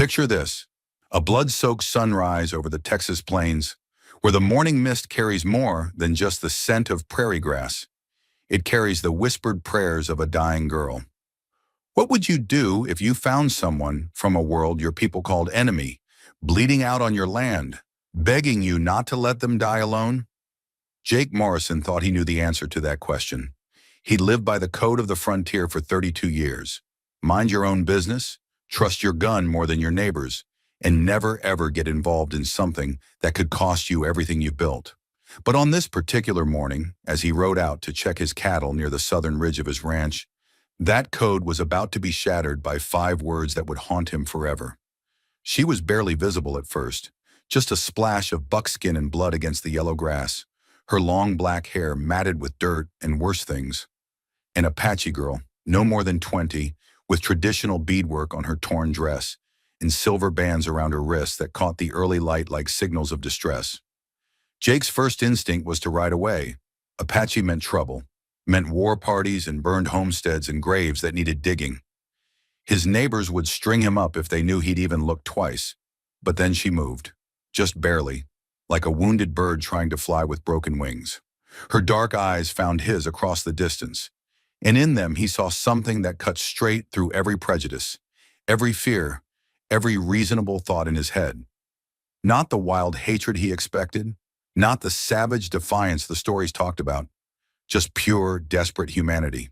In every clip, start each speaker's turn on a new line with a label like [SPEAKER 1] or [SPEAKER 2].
[SPEAKER 1] Picture this, a blood-soaked sunrise over the Texas plains, where the morning mist carries more than just the scent of prairie grass. It carries the whispered prayers of a dying girl. What would you do if you found someone from a world your people called enemy, bleeding out on your land, begging you not to let them die alone? Jake Morrison thought he knew the answer to that question. He lived by the code of the frontier for 32 years. Mind your own business, trust your gun more than your neighbors, and never ever get involved in something that could cost you everything you built. But on this particular morning, as he rode out to check his cattle near the southern ridge of his ranch, that code was about to be shattered by 5 words that would haunt him forever. She was barely visible at first, just a splash of buckskin and blood against the yellow grass, her long black hair matted with dirt and worse things. An Apache girl, no more than 20, with traditional beadwork on her torn dress and silver bands around her wrists that caught the early light like signals of distress. Jake's first instinct was to ride away. Apache meant trouble, meant war parties and burned homesteads and graves that needed digging. His neighbors would string him up if they knew he'd even looked twice. But then she moved, just barely, like a wounded bird trying to fly with broken wings. Her dark eyes found his across the distance, and in them he saw something that cut straight through every prejudice, every fear, every reasonable thought in his head. Not the wild hatred he expected, not the savage defiance the stories talked about, just pure, desperate humanity.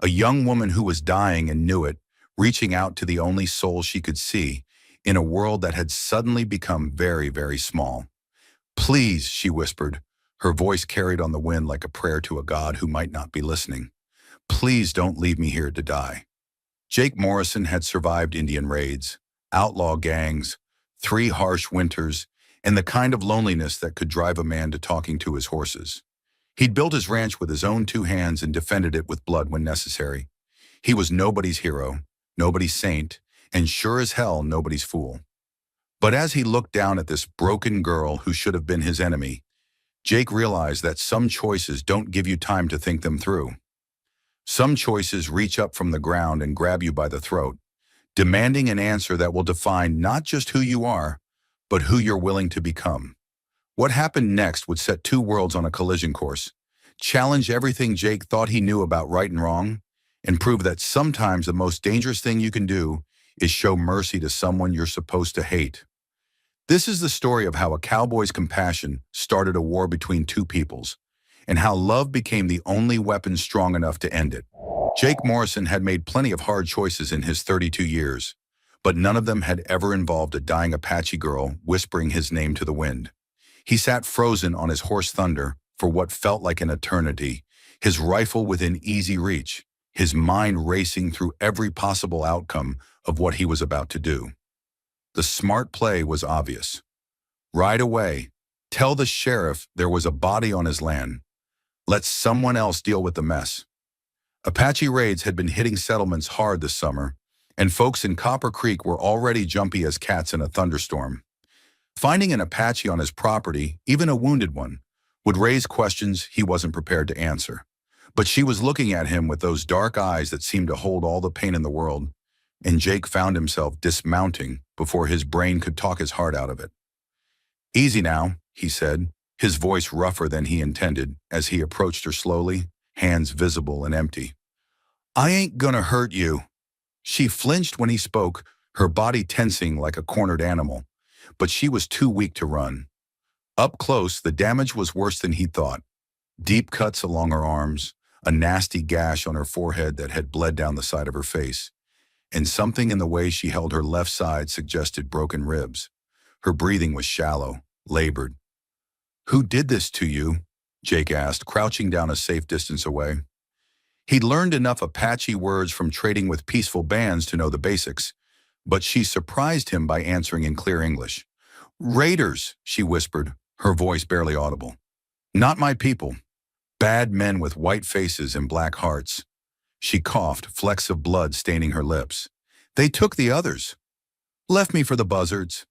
[SPEAKER 1] A young woman who was dying and knew it, reaching out to the only soul she could see in a world that had suddenly become very, very small. "Please," she whispered, her voice carried on the wind like a prayer to a God who might not be listening. "Please don't leave me here to die." Jake Morrison had survived Indian raids, outlaw gangs, 3 harsh winters, and the kind of loneliness that could drive a man to talking to his horses. He'd built his ranch with his own 2 hands and defended it with blood when necessary. He was nobody's hero, nobody's saint, and sure as hell nobody's fool. But as he looked down at this broken girl who should have been his enemy, Jake realized that some choices don't give you time to think them through. Some choices reach up from the ground and grab you by the throat, demanding an answer that will define not just who you are, but who you're willing to become. What happened next would set 2 worlds on a collision course, challenge everything Jake thought he knew about right and wrong, and prove that sometimes the most dangerous thing you can do is show mercy to someone you're supposed to hate. This is the story of how a cowboy's compassion started a war between 2 peoples, and how love became the only weapon strong enough to end it. Jake Morrison had made plenty of hard choices in his 32 years, but none of them had ever involved a dying Apache girl whispering his name to the wind. He sat frozen on his horse Thunder for what felt like an eternity, his rifle within easy reach, his mind racing through every possible outcome of what he was about to do. The smart play was obvious. Ride away. Tell the sheriff there was a body on his land. Let someone else deal with the mess. Apache raids had been hitting settlements hard this summer, and folks in Copper Creek were already jumpy as cats in a thunderstorm. Finding an Apache on his property, even a wounded one, would raise questions he wasn't prepared to answer. But she was looking at him with those dark eyes that seemed to hold all the pain in the world, and Jake found himself dismounting before his brain could talk his heart out of it. "Easy now," he said, his voice rougher than he intended as he approached her slowly, hands visible and empty. "I ain't gonna hurt you." She flinched when he spoke, her body tensing like a cornered animal, but she was too weak to run. Up close, the damage was worse than he thought. Deep cuts along her arms, a nasty gash on her forehead that had bled down the side of her face, and something in the way she held her left side suggested broken ribs. Her breathing was shallow, labored. "Who did this to you?" Jake asked, crouching down a safe distance away. He'd learned enough Apache words from trading with peaceful bands to know the basics, but she surprised him by answering in clear English. "Raiders," she whispered, her voice barely audible. "Not my people. Bad men with white faces and black hearts." She coughed, flecks of blood staining her lips. "They took the others. Left me for the buzzards."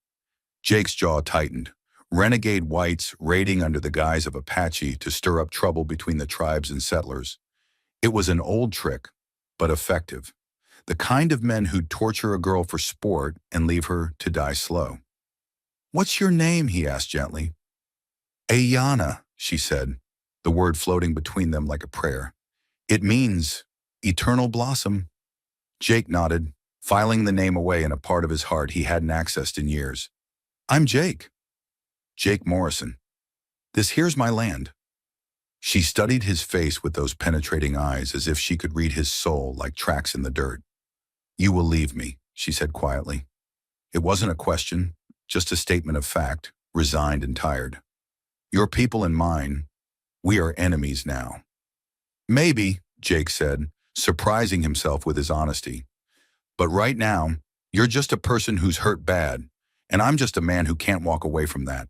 [SPEAKER 1] Jake's jaw tightened. Renegade whites raiding under the guise of Apache to stir up trouble between the tribes and settlers. It was an old trick, but effective. The kind of men who'd torture a girl for sport and leave her to die slow. "What's your name?" he asked gently. "Ayana," she said, the word floating between them like a prayer. "It means eternal blossom." Jake nodded, filing the name away in a part of his heart he hadn't accessed in years. "I'm Jake. Jake Morrison. This here's my land." She studied his face with those penetrating eyes as if she could read his soul like tracks in the dirt. "You will leave me," she said quietly. It wasn't a question, just a statement of fact, resigned and tired. "Your people and mine, we are enemies now." "Maybe," Jake said, surprising himself with his honesty. "But right now, you're just a person who's hurt bad, and I'm just a man who can't walk away from that."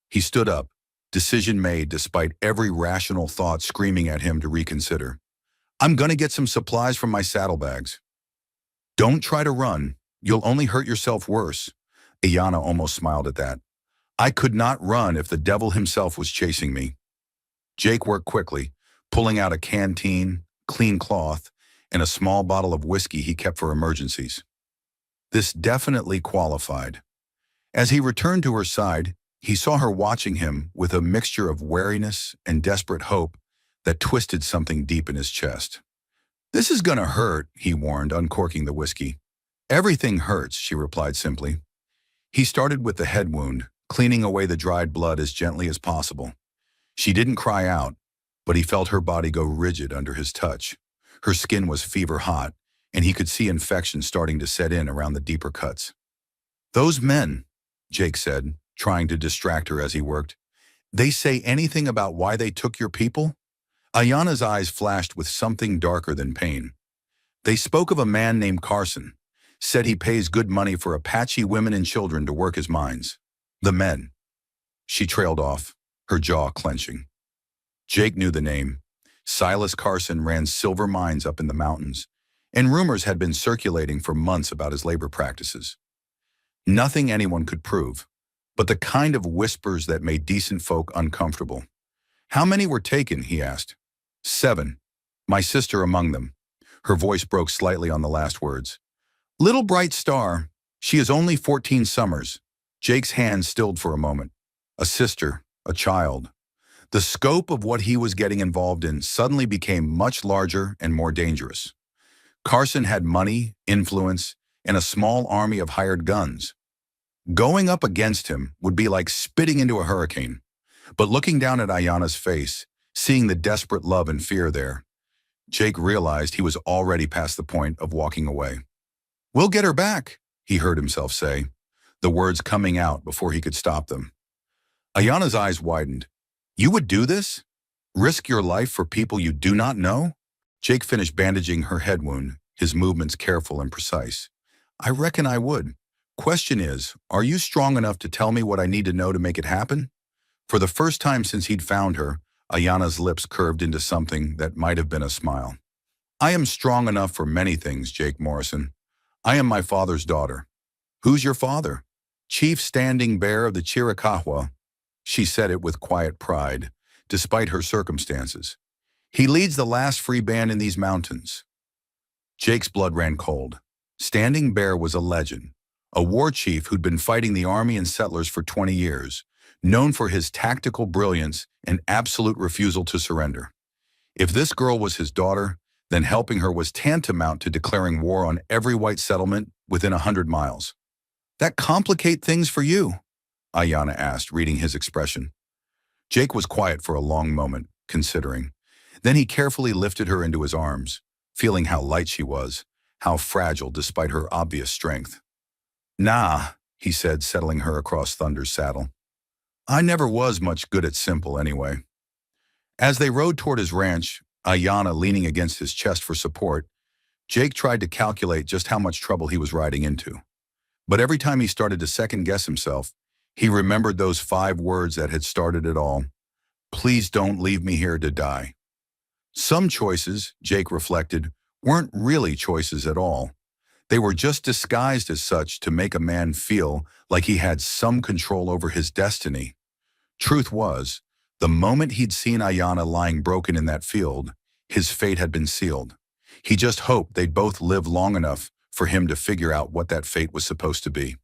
[SPEAKER 1] He stood up, decision made despite every rational thought screaming at him to reconsider. "I'm gonna get some supplies from my saddlebags." "Don't try to run. You'll only hurt yourself worse." Ayana almost smiled at that. "I could not run if the devil himself was chasing me." Jake worked quickly, pulling out a canteen, clean cloth, and a small bottle of whiskey he kept for emergencies. This definitely qualified. As he returned to her side, he saw her watching him with a mixture of wariness and desperate hope that twisted something deep in his chest. "This is gonna hurt," he warned, uncorking the whiskey. "Everything hurts," she replied simply. He started with the head wound, cleaning away the dried blood as gently as possible. She didn't cry out, but he felt her body go rigid under his touch. Her skin was fever hot, and he could see infection starting to set in around the deeper cuts. "Those men," Jake said, trying to distract her as he worked, "they say anything about why they took your people?" Ayana's eyes flashed with something darker than pain. "They spoke of a man named Carson, said he pays good money for Apache women and children to work his mines." "The men." She trailed off, her jaw clenching. Jake knew the name. Silas Carson ran silver mines up in the mountains, and rumors had been circulating for months about his labor practices. Nothing anyone could prove, but the kind of whispers that made decent folk uncomfortable. "How many were taken?" he asked. "7. My sister among them." Her voice broke slightly on the last words. "Little bright star. She is only 14 summers." Jake's hand stilled for a moment. A sister, a child. The scope of what he was getting involved in suddenly became much larger and more dangerous. Carson had money, influence, and a small army of hired guns. Going up against him would be like spitting into a hurricane. But looking down at Ayana's face, seeing the desperate love and fear there, Jake realized he was already past the point of walking away. "We'll get her back," he heard himself say, the words coming out before he could stop them. Ayana's eyes widened. "You would do this? Risk your life for people you do not know?" Jake finished bandaging her head wound, his movements careful and precise. "I reckon I would. Question is, are you strong enough to tell me what I need to know to make it happen?" For the first time since he'd found her, Ayana's lips curved into something that might have been a smile. "I am strong enough for many things, Jake Morrison. I am my father's daughter." "Who's your father?" "Chief Standing Bear of the Chiricahua." She said it with quiet pride, despite her circumstances. "He leads the last free band in these mountains." Jake's blood ran cold. Standing Bear was a legend, a war chief who'd been fighting the army and settlers for 20 years, known for his tactical brilliance and absolute refusal to surrender. If this girl was his daughter, then helping her was tantamount to declaring war on every white settlement within 100 miles. "That complicate things for you?" Ayana asked, reading his expression. Jake was quiet for a long moment, considering. Then he carefully lifted her into his arms, feeling how light she was, how fragile despite her obvious strength. "Nah," he said, settling her across Thunder's saddle. "I never was much good at simple anyway." As they rode toward his ranch, Ayana leaning against his chest for support, Jake tried to calculate just how much trouble he was riding into. But every time he started to second-guess himself, he remembered those 5 words that had started it all. "Please don't leave me here to die." Some choices, Jake reflected, weren't really choices at all. They were just disguised as such to make a man feel like he had some control over his destiny. Truth was, the moment he'd seen Ayana lying broken in that field, his fate had been sealed. He just hoped they'd both live long enough for him to figure out what that fate was supposed to be.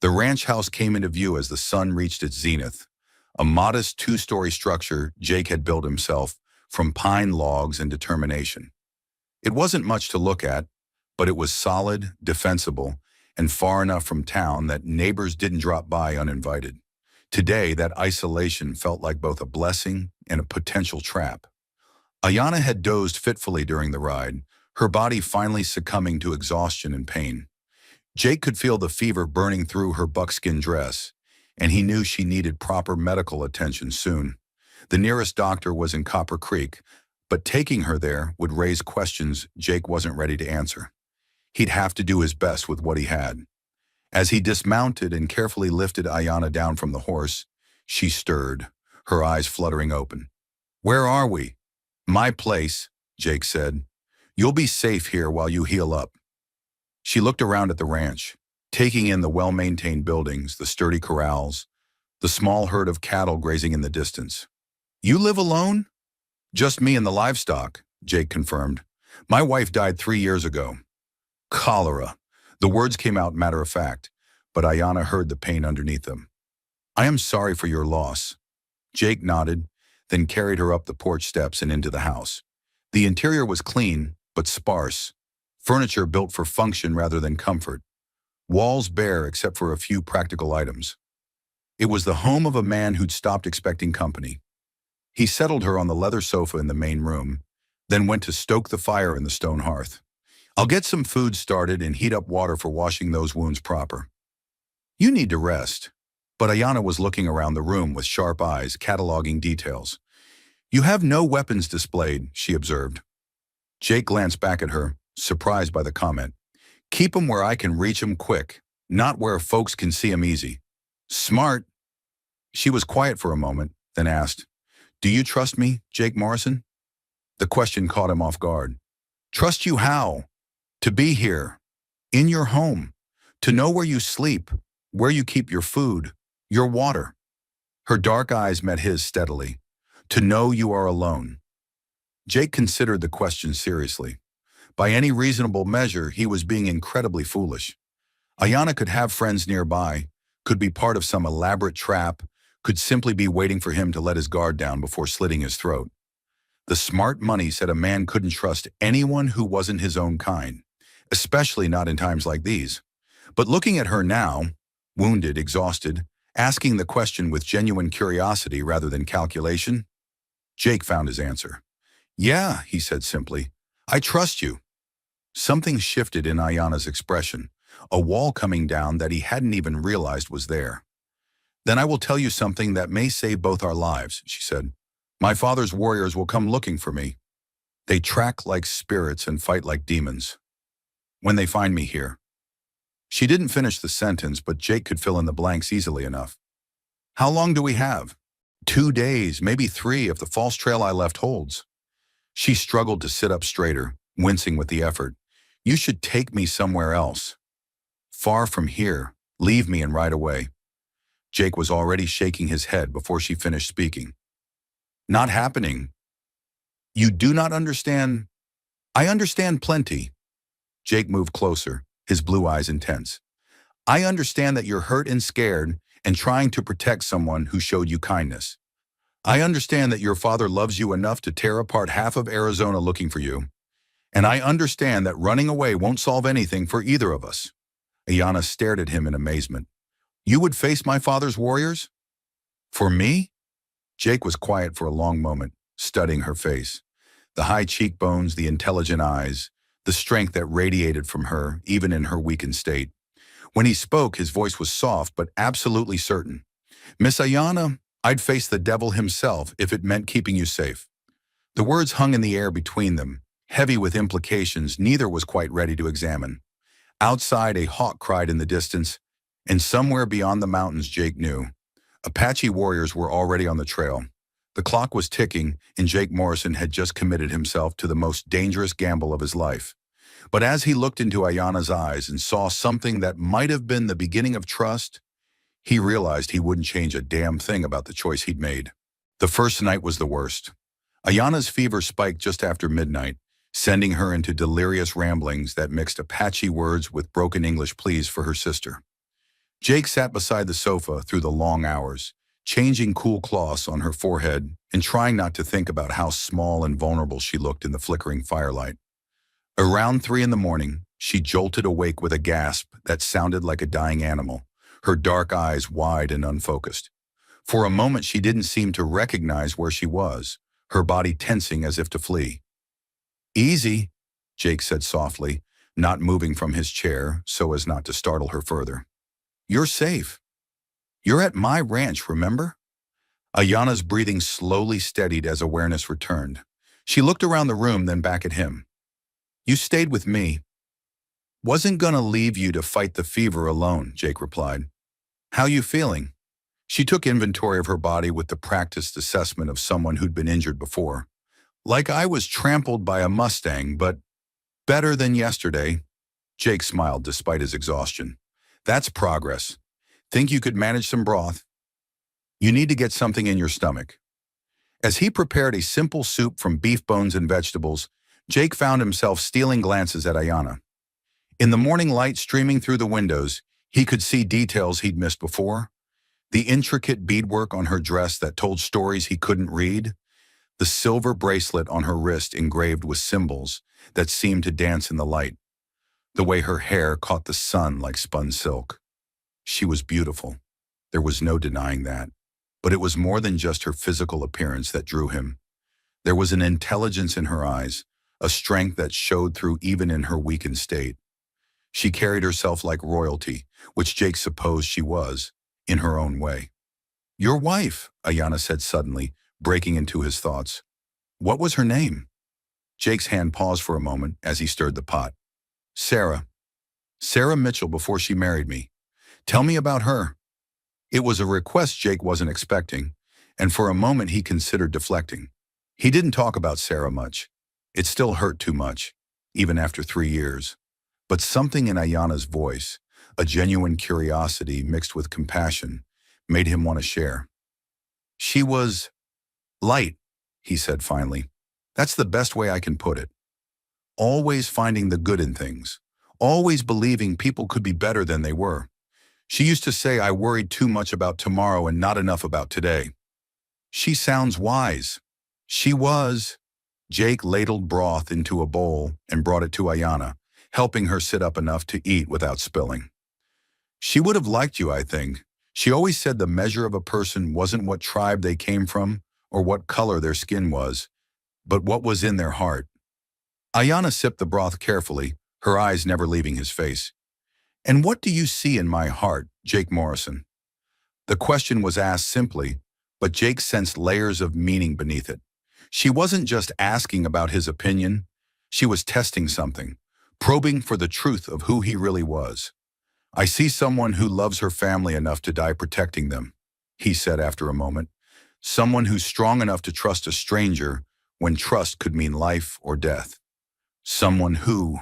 [SPEAKER 1] The ranch house came into view as the sun reached its zenith. A modest two-story structure Jake had built himself from pine logs and determination. It wasn't much to look at, but it was solid, defensible, and far enough from town that neighbors didn't drop by uninvited. Today, that isolation felt like both a blessing and a potential trap. Ayana had dozed fitfully during the ride, her body finally succumbing to exhaustion and pain. Jake could feel the fever burning through her buckskin dress, and he knew she needed proper medical attention soon. The nearest doctor was in Copper Creek, but taking her there would raise questions Jake wasn't ready to answer. He'd have to do his best with what he had. As he dismounted and carefully lifted Ayana down from the horse, she stirred, her eyes fluttering open. "Where are we?" "My place," Jake said. "You'll be safe here while you heal up." She looked around at the ranch, taking in the well-maintained buildings, the sturdy corrals, the small herd of cattle grazing in the distance. "You live alone?" "Just me and the livestock," Jake confirmed. "My wife died 3 years ago." "Cholera." The words came out matter of fact, but Ayana heard the pain underneath them. "I am sorry for your loss." Jake nodded, then carried her up the porch steps and into the house. The interior was clean, but sparse. Furniture built for function rather than comfort. Walls bare except for a few practical items. It was the home of a man who'd stopped expecting company. He settled her on the leather sofa in the main room, then went to stoke the fire in the stone hearth. "I'll get some food started and heat up water for washing those wounds proper." "You need to rest." But Ayana was looking around the room with sharp eyes, cataloging details. "You have no weapons displayed," she observed. Jake glanced back at her, surprised by the comment. "Keep 'em where I can reach 'em quick, not where folks can see 'em easy." "Smart." She was quiet for a moment, then asked, "Do you trust me, Jake Morrison?" The question caught him off guard. "Trust you how?" "To be here, in your home, to know where you sleep, where you keep your food, your water." Her dark eyes met his steadily. "To know you are alone." Jake considered the question seriously. By any reasonable measure, he was being incredibly foolish. Ayana could have friends nearby, could be part of some elaborate trap, could simply be waiting for him to let his guard down before slitting his throat. The smart money said a man couldn't trust anyone who wasn't his own kind, especially not in times like these. But looking at her now, wounded, exhausted, asking the question with genuine curiosity rather than calculation, Jake found his answer. "Yeah," he said simply, "I trust you." Something shifted in Ayana's expression, a wall coming down that he hadn't even realized was there. "Then I will tell you something that may save both our lives," she said. "My father's warriors will come looking for me. They track like spirits and fight like demons. When they find me here." She didn't finish the sentence, but Jake could fill in the blanks easily enough. "How long do we have?" 2 days, maybe 3 if the false trail I left holds." She struggled to sit up straighter, wincing with the effort. "You should take me somewhere else. Far from here. Leave me and ride away." Jake was already shaking his head before she finished speaking. "Not happening." "You do not understand." "I understand plenty." Jake moved closer, his blue eyes intense. "I understand that you're hurt and scared and trying to protect someone who showed you kindness. I understand that your father loves you enough to tear apart half of Arizona looking for you. And I understand that running away won't solve anything for either of us." Ayana stared at him in amazement. "You would face my father's warriors? For me?" Jake was quiet for a long moment, studying her face. The high cheekbones, the intelligent eyes, the strength that radiated from her, even in her weakened state. When he spoke, his voice was soft but absolutely certain. "Miss Ayana, I'd face the devil himself if it meant keeping you safe." The words hung in the air between them, heavy with implications neither was quite ready to examine. Outside, a hawk cried in the distance, and somewhere beyond the mountains, Jake knew, Apache warriors were already on the trail. The clock was ticking, and Jake Morrison had just committed himself to the most dangerous gamble of his life. But as he looked into Ayana's eyes and saw something that might have been the beginning of trust, he realized he wouldn't change a damn thing about the choice he'd made. The first night was the worst. Ayana's fever spiked just after midnight, sending her into delirious ramblings that mixed Apache words with broken English pleas for her sister. Jake sat beside the sofa through the long hours, changing cool cloths on her forehead and trying not to think about how small and vulnerable she looked in the flickering firelight. Around 3 in the morning, she jolted awake with a gasp that sounded like a dying animal, her dark eyes wide and unfocused. For a moment she didn't seem to recognize where she was, her body tensing as if to flee. "Easy," Jake said softly, not moving from his chair so as not to startle her further. "You're safe. You're at my ranch, remember?" Ayana's breathing slowly steadied as awareness returned. She looked around the room, then back at him. "You stayed with me." "Wasn't gonna leave you to fight the fever alone," Jake replied. "How you feeling?" She took inventory of her body with the practiced assessment of someone who'd been injured before. "Like I was trampled by a Mustang, but better than yesterday." Jake smiled despite his exhaustion. "That's progress. Think you could manage some broth?" "You need to get something in your stomach." As he prepared a simple soup from beef bones and vegetables, Jake found himself stealing glances at Ayana. In the morning light streaming through the windows, he could see details he'd missed before. The intricate beadwork on her dress that told stories he couldn't read, the silver bracelet on her wrist engraved with symbols that seemed to dance in the light, the way her hair caught the sun like spun silk. She was beautiful. There was no denying that. But it was more than just her physical appearance that drew him. There was an intelligence in her eyes, a strength that showed through even in her weakened state. She carried herself like royalty, which Jake supposed she was, in her own way. "Your wife," Ayana said suddenly, breaking into his thoughts. "What was her name?" Jake's hand paused for a moment as he stirred the pot. "Sarah. Sarah Mitchell before she married me. Tell me about her." It was a request Jake wasn't expecting, and for a moment he considered deflecting. He didn't talk about Sarah much. It still hurt too much, even after 3 years. But something in Ayana's voice, a genuine curiosity mixed with compassion, made him want to share. "She was light," he said finally. "That's the best way I can put it. Always finding the good in things. Always believing people could be better than they were. She used to say I worried too much about tomorrow and not enough about today." "She sounds wise." "She was." Jake ladled broth into a bowl and brought it to Ayana, helping her sit up enough to eat without spilling. "She would have liked you, I think. She always said the measure of a person wasn't what tribe they came from or what color their skin was, but what was in their heart." Ayana sipped the broth carefully, her eyes never leaving his face. "And what do you see in my heart, Jake Morrison?" The question was asked simply, but Jake sensed layers of meaning beneath it. She wasn't just asking about his opinion. She was testing something, probing for the truth of who he really was. "I see someone who loves her family enough to die protecting them," he said after a moment. "Someone who's strong enough to trust a stranger when trust could mean life or death. Someone who—"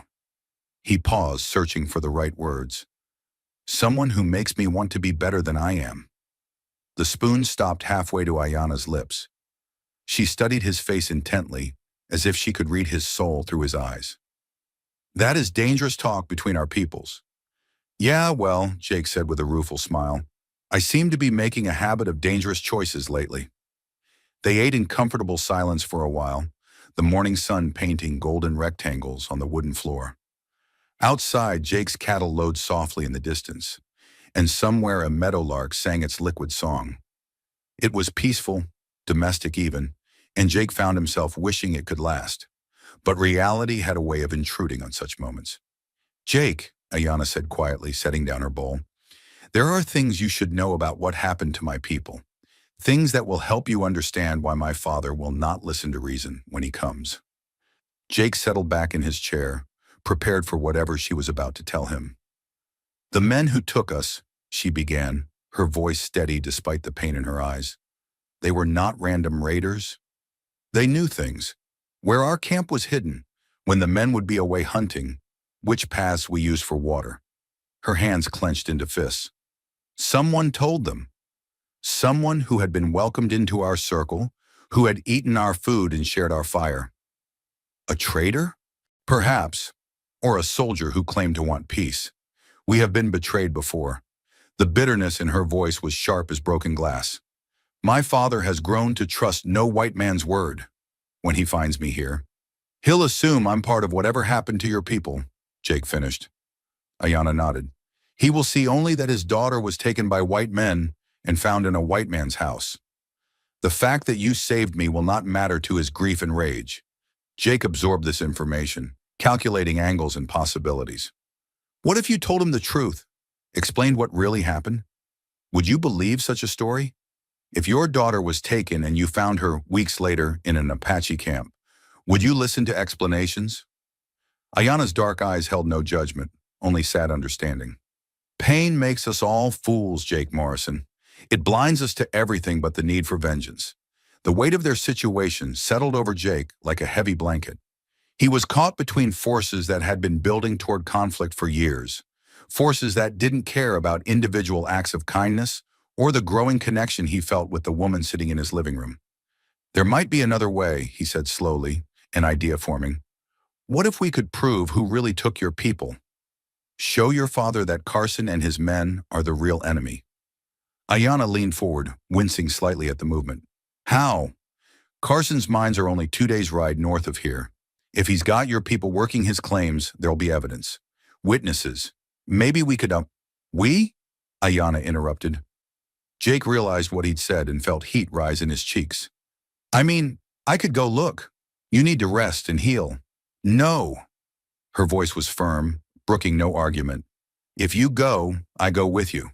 [SPEAKER 1] He paused, searching for the right words. "Someone who makes me want to be better than I am." The spoon stopped halfway to Ayana's lips. She studied his face intently, as if she could read his soul through his eyes. "That is dangerous talk between our peoples." "Yeah, well," Jake said with a rueful smile, "I seem to be making a habit of dangerous choices lately." They ate in comfortable silence for a while, the morning sun painting golden rectangles on the wooden floor. Outside, Jake's cattle lowed softly in the distance, and somewhere a meadowlark sang its liquid song. It was peaceful, domestic even, and Jake found himself wishing it could last. But reality had a way of intruding on such moments. "Jake," Ayana said quietly, setting down her bowl, "there are things you should know about what happened to my people. Things that will help you understand why my father will not listen to reason when he comes." Jake settled back in his chair, prepared for whatever she was about to tell him. "The men who took us," she began, her voice steady despite the pain in her eyes. "They were not random raiders. They knew things. Where our camp was hidden, when the men would be away hunting, which paths we used for water." Her hands clenched into fists. "Someone told them. Someone who had been welcomed into our circle, who had eaten our food and shared our fire." "A traitor?" Perhaps. Or a soldier who claimed to want peace. We have been betrayed before. The bitterness in her voice was sharp as broken glass. My father has grown to trust no white man's word. When he finds me here, he'll assume I'm part of whatever happened to your people, Jake finished. Ayanna nodded. He will see only that his daughter was taken by white men and found in a white man's house. The fact that you saved me will not matter to his grief and rage. Jake absorbed this information, calculating angles and possibilities. What if you told him the truth? Explained what really happened? Would you believe such a story? If your daughter was taken and you found her weeks later in an Apache camp, would you listen to explanations? Ayanna's dark eyes held no judgment, only sad understanding. Pain makes us all fools, Jake Morrison. It blinds us to everything but the need for vengeance. The weight of their situation settled over Jake like a heavy blanket. He was caught between forces that had been building toward conflict for years, forces that didn't care about individual acts of kindness or the growing connection he felt with the woman sitting in his living room. There might be another way, he said slowly, an idea forming. What if we could prove who really took your people? Show your father that Carson and his men are the real enemy. Ayanna leaned forward, wincing slightly at the movement. How? Carson's mines are only 2 days' ride north of here. If he's got your people working his claims, there'll be evidence. Witnesses. Maybe we could, We? Ayanna interrupted. Jake realized what he'd said and felt heat rise in his cheeks. I mean, I could go look. You need to rest and heal. No. Her voice was firm, brooking no argument. If you go, I go with you.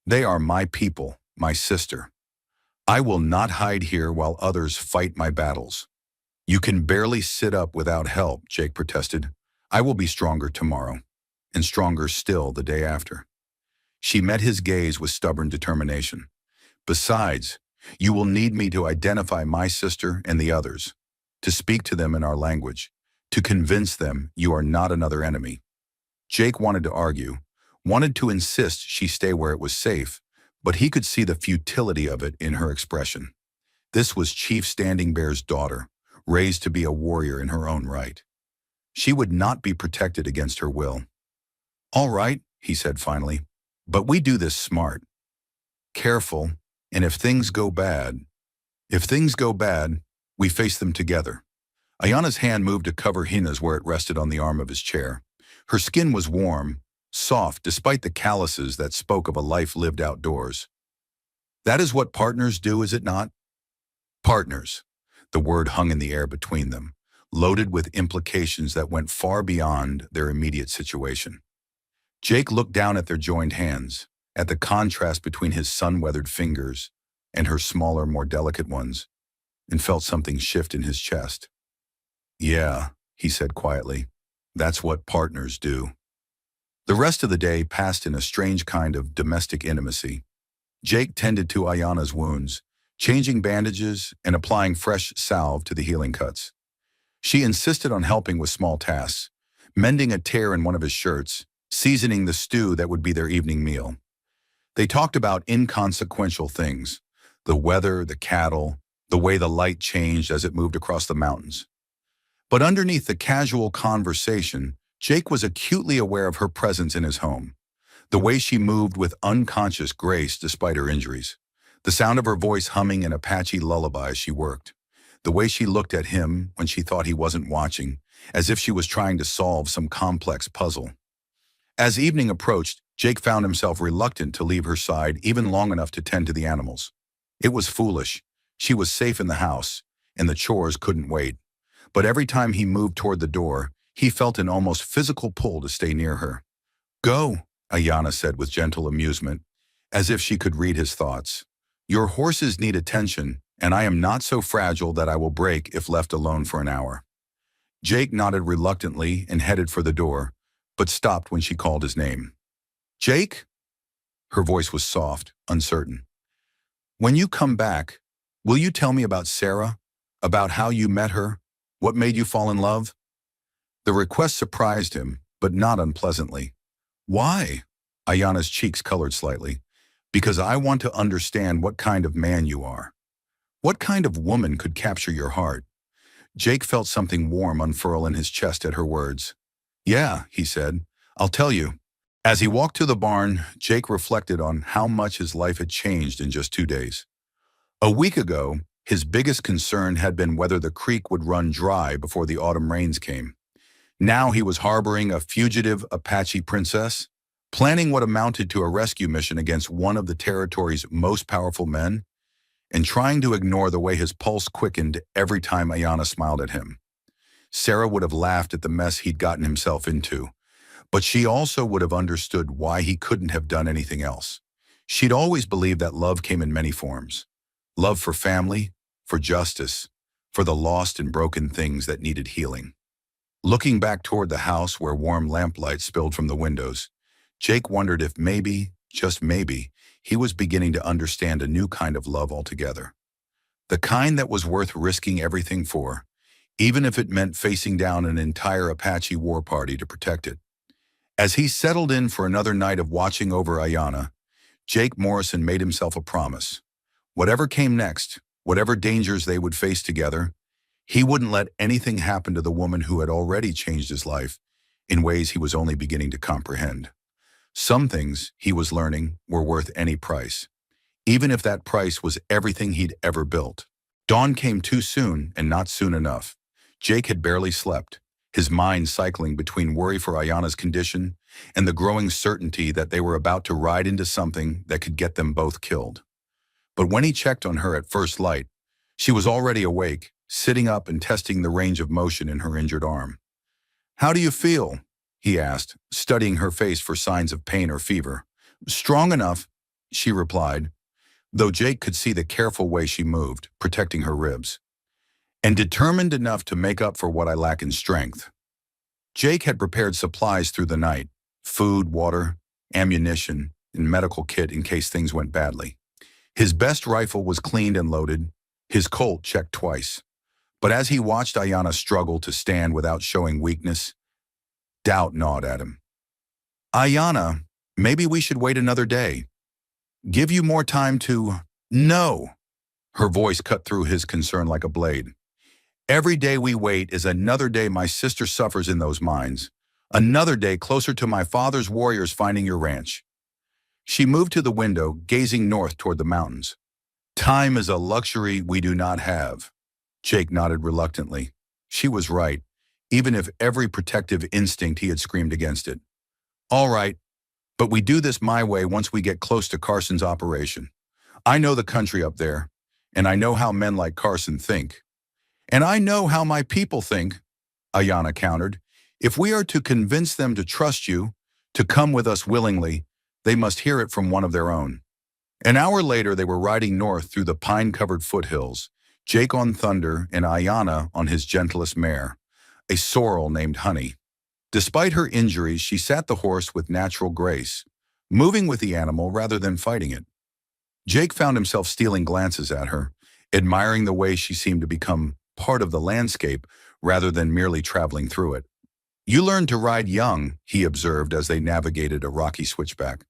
[SPEAKER 1] They are my people, my sister. I will not hide here while others fight my battles. You can barely sit up without help, Jake protested. I will be stronger tomorrow, and stronger still the day after. She met his gaze with stubborn determination. Besides, you will need me to identify my sister and the others, to speak to them in our language, to convince them you are not another enemy. Jake wanted to argue, wanted to insist she stay where it was safe, but he could see the futility of it in her expression. This was Chief Standing Bear's daughter, raised to be a warrior in her own right. She would not be protected against her will. All right, he said finally, but we do this smart. Careful, and if things go bad, we face them together. Ayanna's hand moved to cover Hina's where it rested on the arm of his chair. Her skin was warm, soft despite the calluses that spoke of a life lived outdoors. That is what partners do, is it not? Partners. The word hung in the air between them, loaded with implications that went far beyond their immediate situation. Jake looked down at their joined hands, at the contrast between his sun-weathered fingers and her smaller, more delicate ones, and felt something shift in his chest. Yeah, he said quietly, that's what partners do. The rest of the day passed in a strange kind of domestic intimacy. Jake tended to Ayanna's wounds, changing bandages and applying fresh salve to the healing cuts. She insisted on helping with small tasks, mending a tear in one of his shirts, seasoning the stew that would be their evening meal. They talked about inconsequential things, the weather, the cattle, the way the light changed as it moved across the mountains. But underneath the casual conversation, Jake was acutely aware of her presence in his home, the way she moved with unconscious grace despite her injuries, the sound of her voice humming an Apache lullaby as she worked, the way she looked at him when she thought he wasn't watching, as if she was trying to solve some complex puzzle. As evening approached, Jake found himself reluctant to leave her side even long enough to tend to the animals. It was foolish. She was safe in the house, and the chores couldn't wait. But every time he moved toward the door, he felt an almost physical pull to stay near her. Go, Ayanna said with gentle amusement, as if she could read his thoughts. Your horses need attention, and I am not so fragile that I will break if left alone for an hour. Jake nodded reluctantly and headed for the door, but stopped when she called his name. Jake? Her voice was soft, uncertain. When you come back, will you tell me about Sarah? About how you met her? What made you fall in love? The request surprised him, but not unpleasantly. Why? Ayanna's cheeks colored slightly. Because I want to understand what kind of man you are. What kind of woman could capture your heart? Jake felt something warm unfurl in his chest at her words. "Yeah," he said, "I'll tell you." As he walked to the barn, Jake reflected on how much his life had changed in just 2 days. A week ago, his biggest concern had been whether the creek would run dry before the autumn rains came. Now he was harboring a fugitive Apache princess, planning what amounted to a rescue mission against one of the territory's most powerful men, and trying to ignore the way his pulse quickened every time Ayana smiled at him. Sarah would have laughed at the mess he'd gotten himself into, but she also would have understood why he couldn't have done anything else. She'd always believed that love came in many forms. Love for family, for justice, for the lost and broken things that needed healing. Looking back toward the house where warm lamplight spilled from the windows, Jake wondered if maybe, just maybe, he was beginning to understand a new kind of love altogether. The kind that was worth risking everything for, even if it meant facing down an entire Apache war party to protect it. As he settled in for another night of watching over Ayana, Jake Morrison made himself a promise. Whatever came next, whatever dangers they would face together, he wouldn't let anything happen to the woman who had already changed his life in ways he was only beginning to comprehend. Some things, he was learning, were worth any price, even if that price was everything he'd ever built. Dawn came too soon and not soon enough. Jake had barely slept, his mind cycling between worry for Ayana's condition and the growing certainty that they were about to ride into something that could get them both killed. But when he checked on her at first light, she was already awake, sitting up and testing the range of motion in her injured arm. "How do you feel?" he asked, studying her face for signs of pain or fever. "Strong enough," she replied, though Jake could see the careful way she moved, protecting her ribs. "And determined enough to make up for what I lack in strength." Jake had prepared supplies through the night: food, water, ammunition, and medical kit in case things went badly. His best rifle was cleaned and loaded, his Colt checked twice. But as he watched Ayana struggle to stand without showing weakness, doubt gnawed at him. "Ayana, maybe we should wait another day. Give you more time to—" "No!" Her voice cut through his concern like a blade. "Every day we wait is another day my sister suffers in those mines. Another day closer to my father's warriors finding your ranch." She moved to the window, gazing north toward the mountains. "Time is a luxury we do not have." Jake nodded reluctantly. She was right, even if every protective instinct he had screamed against it. "All right, but we do this my way once we get close to Carson's operation. I know the country up there, and I know how men like Carson think. And I know how my people think," Ayana countered. "If we are to convince them to trust you, to come with us willingly, they must hear it from one of their own." An hour later, they were riding north through the pine-covered foothills, Jake on Thunder and Ayana on his gentlest mare, a sorrel named Honey. Despite her injuries, she sat the horse with natural grace, moving with the animal rather than fighting it. Jake found himself stealing glances at her, admiring the way she seemed to become part of the landscape rather than merely traveling through it. "You learned to ride young," he observed as they navigated a rocky switchback.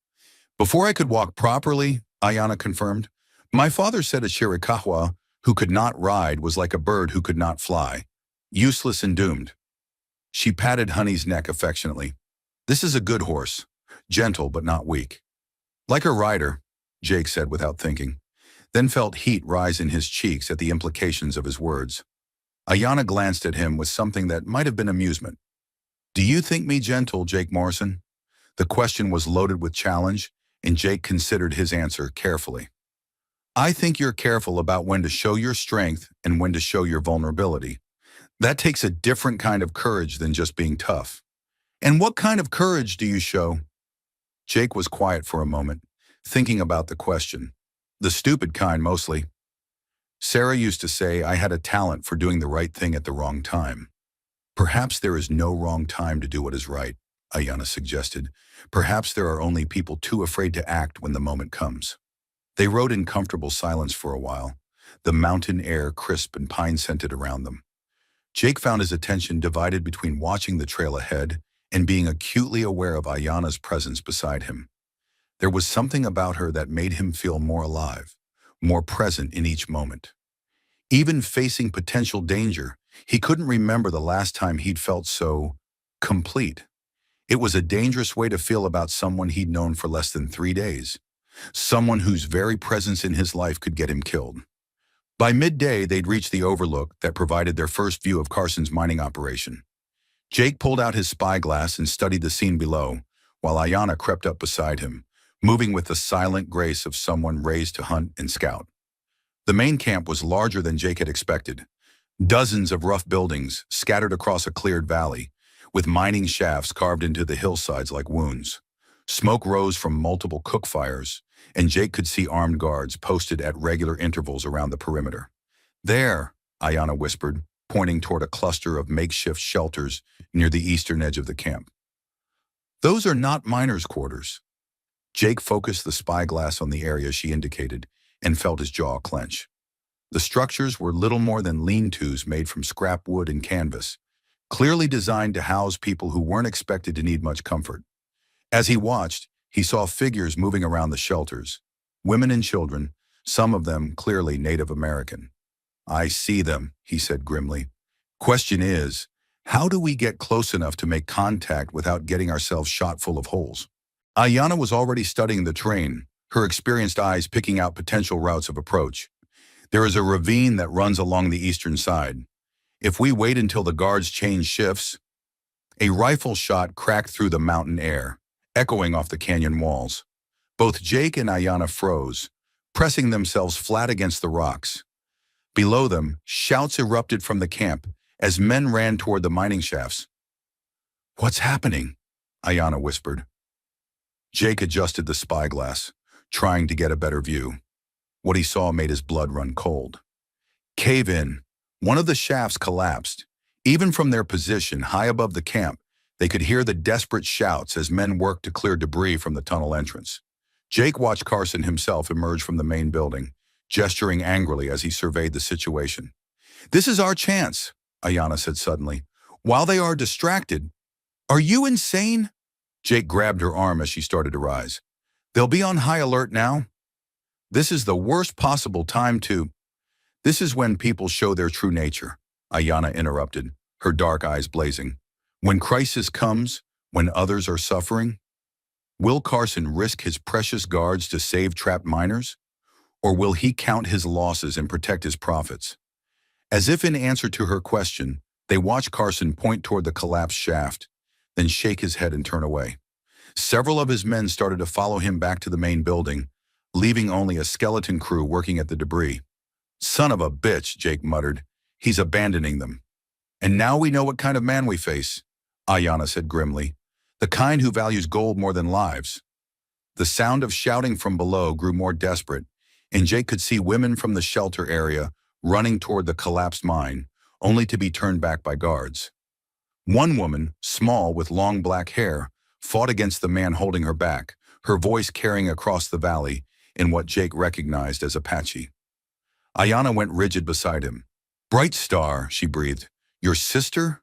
[SPEAKER 1] "Before I could walk properly," Ayana confirmed. "My father said a Chiricahua who could not ride was like a bird who could not fly. Useless and doomed." She patted Honey's neck affectionately. "This is a good horse, gentle but not weak." "Like her rider," Jake said without thinking, then felt heat rise in his cheeks at the implications of his words. Ayana glanced at him with something that might have been amusement. "Do you think me gentle, Jake Morrison?" The question was loaded with challenge, and Jake considered his answer carefully. "I think you're careful about when to show your strength and when to show your vulnerability. That takes a different kind of courage than just being tough." "And what kind of courage do you show?" Jake was quiet for a moment, thinking about the question. "The stupid kind, mostly. Sarah used to say I had a talent for doing the right thing at the wrong time." "Perhaps there is no wrong time to do what is right," Ayana suggested. "Perhaps there are only people too afraid to act when the moment comes." They rode in comfortable silence for a while, the mountain air crisp and pine-scented around them. Jake found his attention divided between watching the trail ahead and being acutely aware of Ayana's presence beside him. There was something about her that made him feel more alive, more present in each moment. Even facing potential danger, He couldn't remember the last time he'd felt so complete. It was a dangerous way to feel about someone he'd known for less than 3 days, someone whose very presence in his life could get him killed. By midday, they'd reached the overlook that provided their first view of Carson's mining operation. Jake pulled out his spyglass and studied the scene below, while Ayanna crept up beside him, moving with the silent grace of someone raised to hunt and scout. The main camp was larger than Jake had expected. Dozens of rough buildings scattered across a cleared valley, with mining shafts carved into the hillsides like wounds. Smoke rose from multiple cook fires, and Jake could see armed guards posted at regular intervals around the perimeter. "There," Ayanna whispered, pointing toward a cluster of makeshift shelters near the eastern edge of the camp. "Those are not miners' quarters." Jake focused the spyglass on the area she indicated and felt his jaw clench. The structures were little more than lean-tos made from scrap wood and canvas, clearly designed to house people who weren't expected to need much comfort. As he watched, he saw figures moving around the shelters, women and children, some of them clearly Native American. "I see them," he said grimly. "Question is, how do we get close enough to make contact without getting ourselves shot full of holes?" Ayanna was already studying the terrain, her experienced eyes picking out potential routes of approach. "There is a ravine that runs along the eastern side. If we wait until the guards change shifts..." A rifle shot cracked through the mountain air, echoing off the canyon walls. Both Jake and Ayanna froze, pressing themselves flat against the rocks. Below them, shouts erupted from the camp as men ran toward the mining shafts. "What's happening?" Ayanna whispered. Jake adjusted the spyglass, trying to get a better view. What he saw made his blood run cold. Cave in. One of the shafts collapsed. Even from their position high above the camp, they could hear the desperate shouts as men worked to clear debris from the tunnel entrance. Jake watched Carson himself emerge from the main building, gesturing angrily as he surveyed the situation. "This is our chance," Ayanna said suddenly. "While they are distracted..." "Are you insane?" Jake grabbed her arm as she started to rise. "They'll be on high alert now. This is the worst possible time to..." "This is when people show their true nature," Ayanna interrupted, her dark eyes blazing. "When crisis comes, when others are suffering, will Carson risk his precious guards to save trapped miners? Or will he count his losses and protect his profits?" As if in answer to her question, they watched Carson point toward the collapsed shaft, then shake his head and turn away. Several of his men started to follow him back to the main building, leaving only a skeleton crew working at the debris. "Son of a bitch," Jake muttered. "He's abandoning them." "And now we know what kind of man we face," Ayanna said grimly. "The kind who values gold more than lives." The sound of shouting from below grew more desperate, and Jake could see women from the shelter area running toward the collapsed mine, only to be turned back by guards. One woman, small with long black hair, fought against the man holding her back, her voice carrying across the valley in what Jake recognized as Apache. Ayanna went rigid beside him. "Bright Star," she breathed. "Your sister?"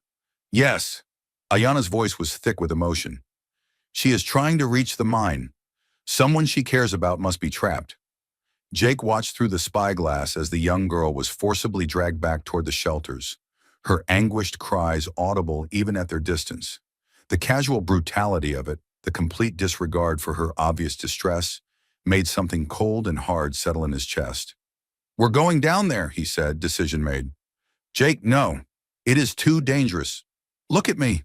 [SPEAKER 1] "Yes." Ayanna's voice was thick with emotion. "She is trying to reach the mine. Someone she cares about must be trapped." Jake watched through the spyglass as the young girl was forcibly dragged back toward the shelters, her anguished cries audible even at their distance. The casual brutality of it, the complete disregard for her obvious distress, made something cold and hard settle in his chest. "We're going down there," he said, decision made. "Jake, no. It is too dangerous. Look at me."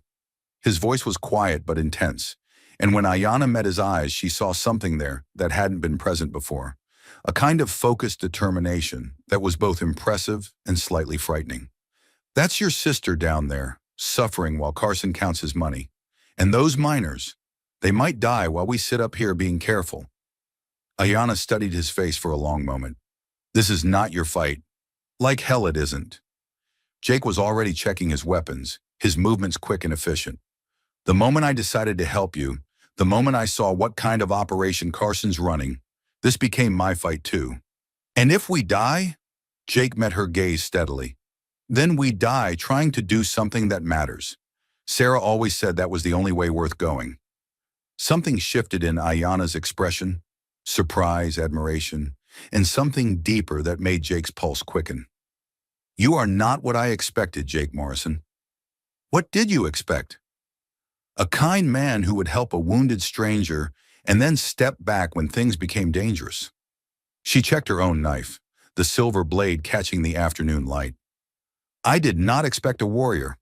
[SPEAKER 1] His voice was quiet but intense, and when Ayanna met his eyes, she saw something there that hadn't been present before. A kind of focused determination that was both impressive and slightly frightening. "That's your sister down there, suffering while Carson counts his money. And those miners, they might die while we sit up here being careful." Ayanna studied his face for a long moment. "This is not your fight. Like hell it isn't." Jake was already checking his weapons, his movements quick and efficient. "The moment I decided to help you, the moment I saw what kind of operation Carson's running, this became my fight too. And if we die," Jake met her gaze steadily, "then we die trying to do something that matters. Sarah always said that was the only way worth going." Something shifted in Ayanna's expression, surprise, admiration, and something deeper that made Jake's pulse quicken. You are not what I expected, Jake Morrison. What did you expect? A kind man who would help a wounded stranger and then step back when things became dangerous. She checked her own knife, the silver blade catching the afternoon light. I did not expect a warrior.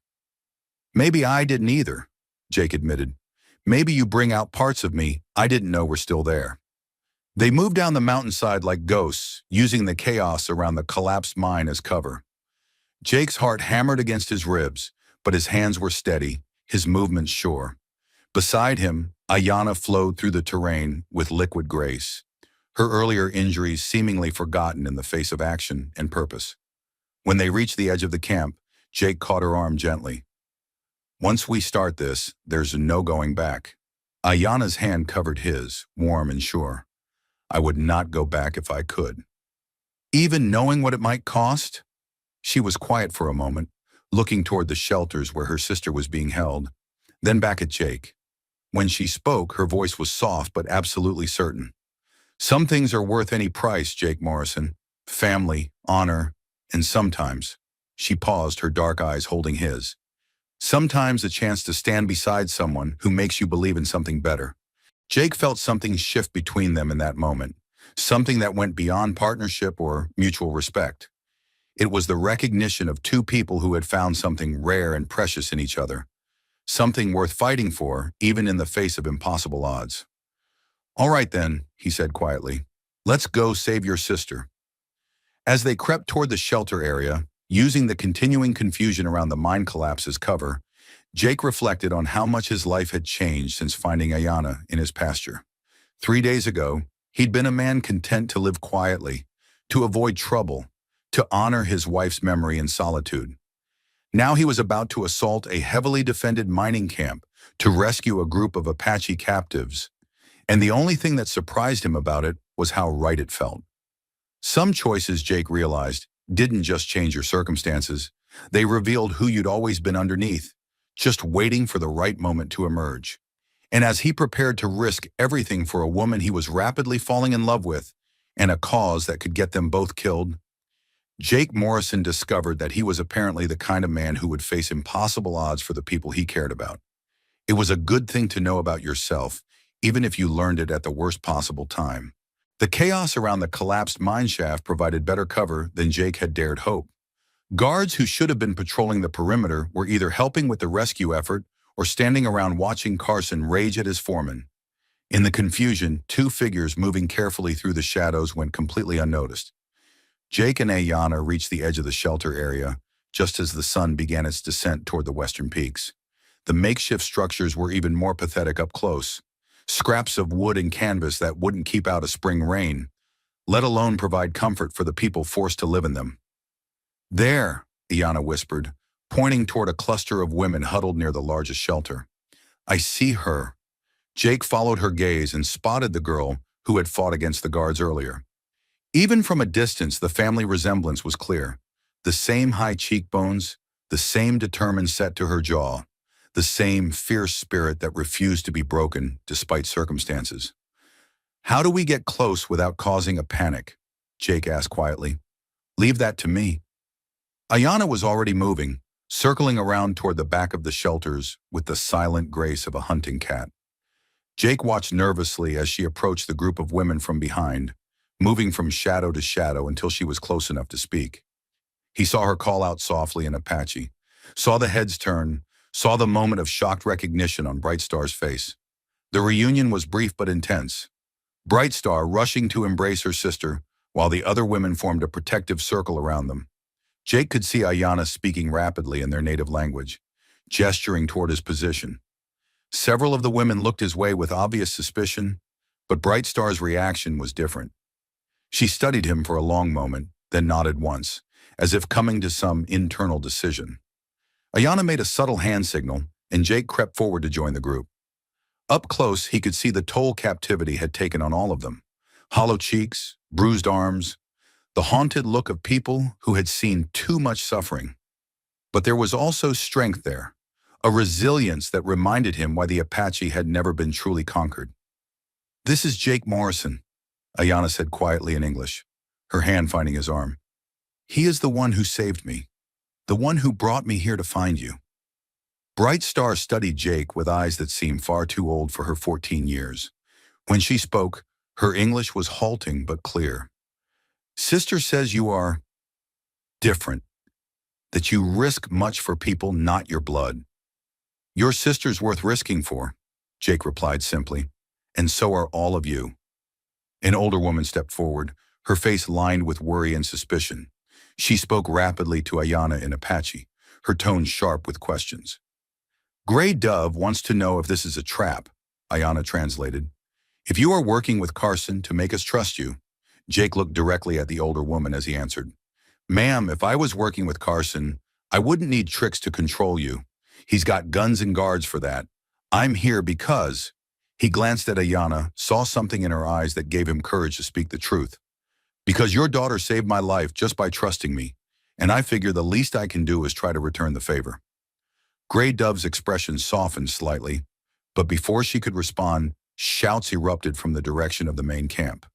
[SPEAKER 1] Maybe I didn't either, Jake admitted. Maybe you bring out parts of me I didn't know were still there. They moved down the mountainside like ghosts, using the chaos around the collapsed mine as cover. Jake's heart hammered against his ribs, but his hands were steady, his movements sure. Beside him, Ayanna flowed through the terrain with liquid grace, her earlier injuries seemingly forgotten in the face of action and purpose. When they reached the edge of the camp, Jake caught her arm gently. Once we start this, there's no going back. Ayanna's hand covered his, warm and sure. I would not go back if I could. Even knowing what it might cost? She was quiet for a moment, looking toward the shelters where her sister was being held, then back at Jake. When she spoke, her voice was soft but absolutely certain. Some things are worth any price, Jake Morrison. Family, honor, and sometimes, she paused, her dark eyes holding his. Sometimes a chance to stand beside someone who makes you believe in something better. Jake felt something shift between them in that moment, something that went beyond partnership or mutual respect. It was the recognition of two people who had found something rare and precious in each other, something worth fighting for, even in the face of impossible odds. All right then, he said quietly. Let's go save your sister. As they crept toward the shelter area, using the continuing confusion around the mine collapse as cover, Jake reflected on how much his life had changed since finding Ayanna in his pasture. 3 days ago, he'd been a man content to live quietly, to avoid trouble, to honor his wife's memory in solitude. Now he was about to assault a heavily defended mining camp, to rescue a group of Apache captives. And the only thing that surprised him about it was how right it felt. Some choices, Jake realized, didn't just change your circumstances. They revealed who you'd always been underneath, just waiting for the right moment to emerge. And as he prepared to risk everything for a woman he was rapidly falling in love with, and a cause that could get them both killed, Jake Morrison discovered that he was apparently the kind of man who would face impossible odds for the people he cared about. It was a good thing to know about yourself, even if you learned it at the worst possible time. The chaos around the collapsed mine shaft provided better cover than Jake had dared hope. Guards who should have been patrolling the perimeter were either helping with the rescue effort or standing around watching Carson rage at his foreman. In the confusion, two figures moving carefully through the shadows went completely unnoticed. Jake and Ayanna reached the edge of the shelter area just as the sun began its descent toward the western peaks. The makeshift structures were even more pathetic up close. Scraps of wood and canvas that wouldn't keep out a spring rain, let alone provide comfort for the people forced to live in them. There, Ayanna whispered, pointing toward a cluster of women huddled near the largest shelter. I see her. Jake followed her gaze and spotted the girl who had fought against the guards earlier. Even from a distance, the family resemblance was clear. The same high cheekbones, the same determined set to her jaw, the same fierce spirit that refused to be broken despite circumstances. How do we get close without causing a panic? Jake asked quietly. Leave that to me. Ayanna was already moving, circling around toward the back of the shelters with the silent grace of a hunting cat. Jake watched nervously as she approached the group of women from behind, moving from shadow to shadow until she was close enough to speak. He saw her call out softly in Apache, saw the heads turn, saw the moment of shocked recognition on Brightstar's face. The reunion was brief but intense. Brightstar rushing to embrace her sister, while the other women formed a protective circle around them. Jake could see Ayanna speaking rapidly in their native language, gesturing toward his position. Several of the women looked his way with obvious suspicion, but Brightstar's reaction was different. She studied him for a long moment, then nodded once, as if coming to some internal decision. Ayanna made a subtle hand signal, and Jake crept forward to join the group. Up close, he could see the toll captivity had taken on all of them. Hollow cheeks, bruised arms, the haunted look of people who had seen too much suffering. But there was also strength there, a resilience that reminded him why the Apache had never been truly conquered. This is Jake Morrison, Ayanna said quietly in English, her hand finding his arm. He is the one who saved me, the one who brought me here to find you. Bright Star studied Jake with eyes that seemed far too old for her 14 years. When she spoke, her English was halting but clear. Sister says you are different, that you risk much for people not your blood. Your sister's worth risking for, Jake replied simply, and so are all of you. An older woman stepped forward, her face lined with worry and suspicion. She spoke rapidly to Ayana in Apache, her tone sharp with questions. Gray Dove wants to know if this is a trap, Ayana translated. If you are working with Carson to make us trust you, Jake looked directly at the older woman as he answered. Ma'am, if I was working with Carson, I wouldn't need tricks to control you. He's got guns and guards for that. I'm here because... He glanced at Ayana, saw something in her eyes that gave him courage to speak the truth. Because your daughter saved my life just by trusting me, and I figure the least I can do is try to return the favor. Gray Dove's expression softened slightly, but before she could respond, shouts erupted from the direction of the main camp.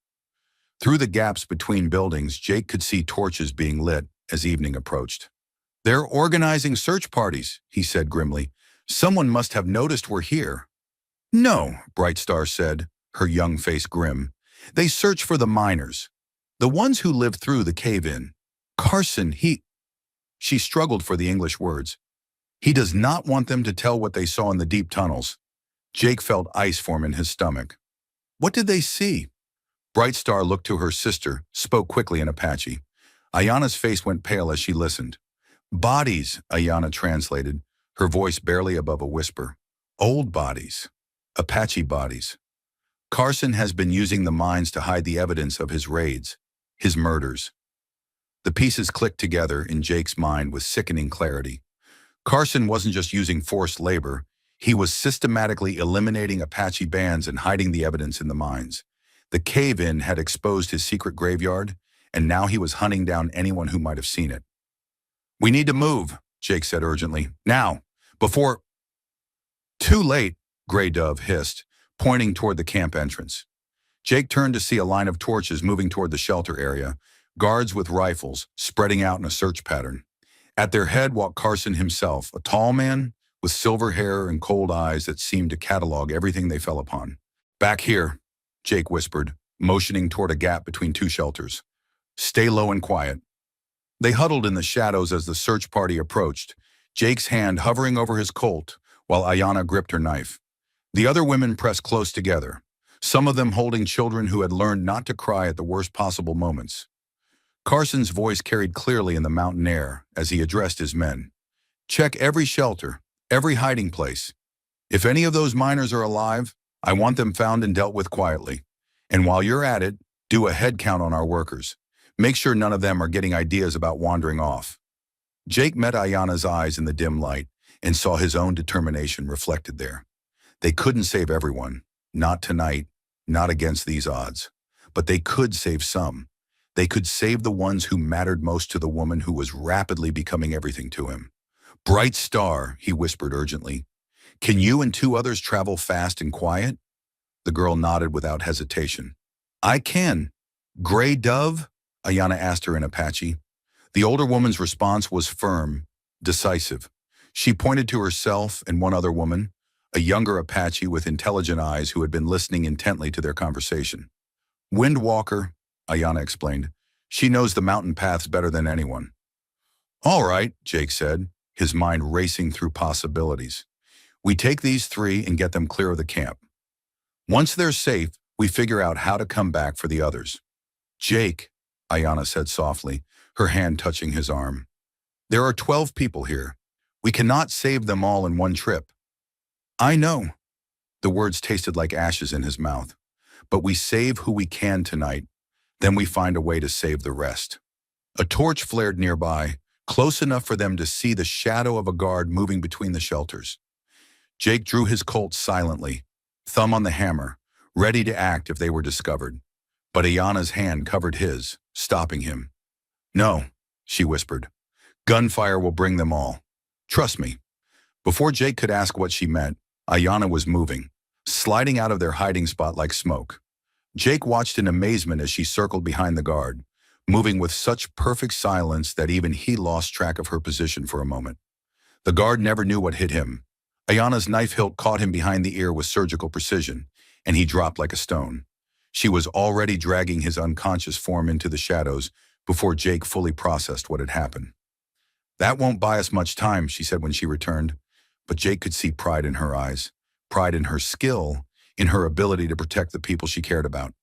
[SPEAKER 1] Through the gaps between buildings, Jake could see torches being lit as evening approached. They're organizing search parties, he said grimly. Someone must have noticed we're here. No, Bright Star said, her young face grim. They search for the miners, the ones who lived through the cave-in. Carson, She struggled for the English words. He does not want them to tell what they saw in the deep tunnels. Jake felt ice form in his stomach. What did they see? Bright Star looked to her sister, spoke quickly in Apache. Ayana's face went pale as she listened. Bodies, Ayana translated, her voice barely above a whisper. Old bodies. Apache bodies. Carson has been using the mines to hide the evidence of his raids, his murders. The pieces clicked together in Jake's mind with sickening clarity. Carson wasn't just using forced labor, he was systematically eliminating Apache bands and hiding the evidence in the mines. The cave-in had exposed his secret graveyard, and now he was hunting down anyone who might have seen it. We need to move, Jake said urgently. Now, before... Too late, Gray Dove hissed, pointing toward the camp entrance. Jake turned to see a line of torches moving toward the shelter area, guards with rifles spreading out in a search pattern. At their head walked Carson himself, a tall man with silver hair and cold eyes that seemed to catalog everything they fell upon. Back here, Jake whispered, motioning toward a gap between two shelters. Stay low and quiet. They huddled in the shadows as the search party approached, Jake's hand hovering over his Colt while Ayana gripped her knife. The other women pressed close together, some of them holding children who had learned not to cry at the worst possible moments. Carson's voice carried clearly in the mountain air as he addressed his men. Check every shelter, every hiding place. If any of those miners are alive, I want them found and dealt with quietly. And while you're at it, do a head count on our workers. Make sure none of them are getting ideas about wandering off. Jake met Ayana's eyes in the dim light and saw his own determination reflected there. They couldn't save everyone, not tonight, not against these odds. But they could save some. They could save the ones who mattered most to the woman who was rapidly becoming everything to him. Bright Star, he whispered urgently. Can you and two others travel fast and quiet? The girl nodded without hesitation. I can. Gray Dove? Ayana asked her in Apache. The older woman's response was firm, decisive. She pointed to herself and one other woman, a younger Apache with intelligent eyes who had been listening intently to their conversation. Windwalker, Ayana explained. She knows the mountain paths better than anyone. All right, Jake said, his mind racing through possibilities. We take these three and get them clear of the camp. Once they're safe, we figure out how to come back for the others. Jake, Ayana said softly, her hand touching his arm. There are 12 people here. We cannot save them all in one trip. I know. The words tasted like ashes in his mouth. But we save who we can tonight. Then we find a way to save the rest. A torch flared nearby, close enough for them to see the shadow of a guard moving between the shelters. Jake drew his Colt silently, thumb on the hammer, ready to act if they were discovered. But Ayana's hand covered his, stopping him. No, she whispered. Gunfire will bring them all. Trust me. Before Jake could ask what she meant, Ayana was moving, sliding out of their hiding spot like smoke. Jake watched in amazement as she circled behind the guard, moving with such perfect silence that even he lost track of her position for a moment. The guard never knew what hit him. Ayana's knife hilt caught him behind the ear with surgical precision, and he dropped like a stone. She was already dragging his unconscious form into the shadows before Jake fully processed what had happened. "That won't buy us much time," she said when she returned, but Jake could see pride in her eyes, pride in her skill, in her ability to protect the people she cared about.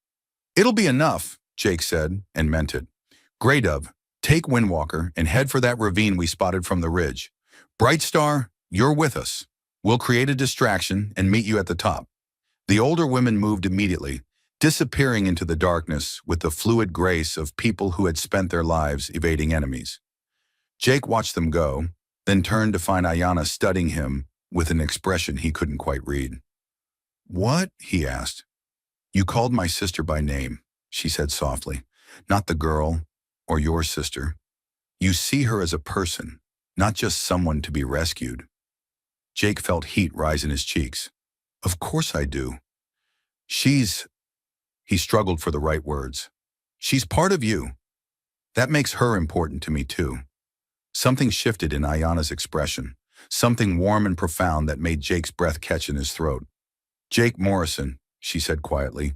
[SPEAKER 1] "It'll be enough," Jake said, and meant it. "Grey Dove, take Windwalker and head for that ravine we spotted from the ridge. Bright Star, you're with us. We'll create a distraction and meet you at the top." The older women moved immediately, disappearing into the darkness with the fluid grace of people who had spent their lives evading enemies. Jake watched them go, then turned to find Ayana studying him with an expression he couldn't quite read. "What?" he asked. "You called my sister by name," she said softly. "Not the girl or your sister. You see her as a person, not just someone to be rescued." Jake felt heat rise in his cheeks. "Of course I do. She's—" He struggled for the right words. "She's part of you. That makes her important to me too." Something shifted in Ayana's expression, something warm and profound that made Jake's breath catch in his throat. "Jake Morrison," she said quietly,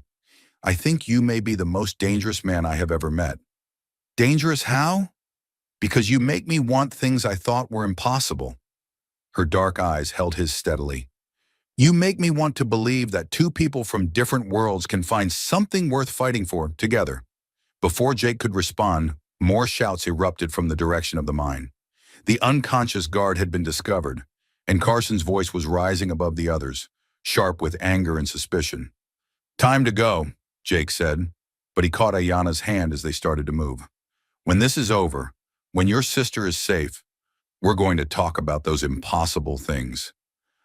[SPEAKER 1] "I think you may be the most dangerous man I have ever met." "Dangerous how?" "Because you make me want things I thought were impossible." Her dark eyes held his steadily. "You make me want to believe that two people from different worlds can find something worth fighting for together." Before Jake could respond, more shouts erupted from the direction of the mine. The unconscious guard had been discovered, and Carson's voice was rising above the others, sharp with anger and suspicion. "Time to go," Jake said, but he caught Ayana's hand as they started to move. "When this is over, when your sister is safe, we're going to talk about those impossible things."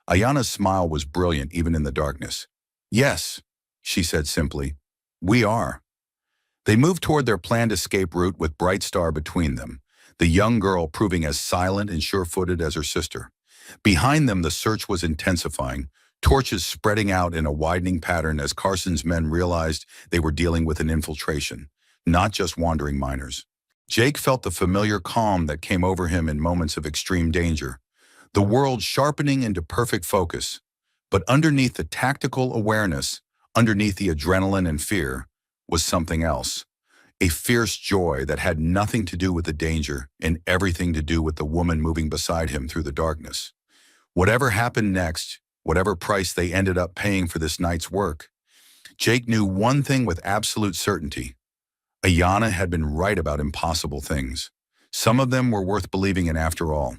[SPEAKER 1] Ayana's smile was brilliant even in the darkness. "Yes," she said simply, "we are." They moved toward their planned escape route with Bright Star between them, the young girl proving as silent and sure-footed as her sister. Behind them, the search was intensifying, torches spreading out in a widening pattern as Carson's men realized they were dealing with an infiltration, not just wandering miners. Jake felt the familiar calm that came over him in moments of extreme danger, the world sharpening into perfect focus. But underneath the tactical awareness, underneath the adrenaline and fear, was something else. A fierce joy that had nothing to do with the danger and everything to do with the woman moving beside him through the darkness. Whatever happened next, whatever price they ended up paying for this night's work, Jake knew one thing with absolute certainty. Ayana had been right about impossible things. Some of them were worth believing in after all.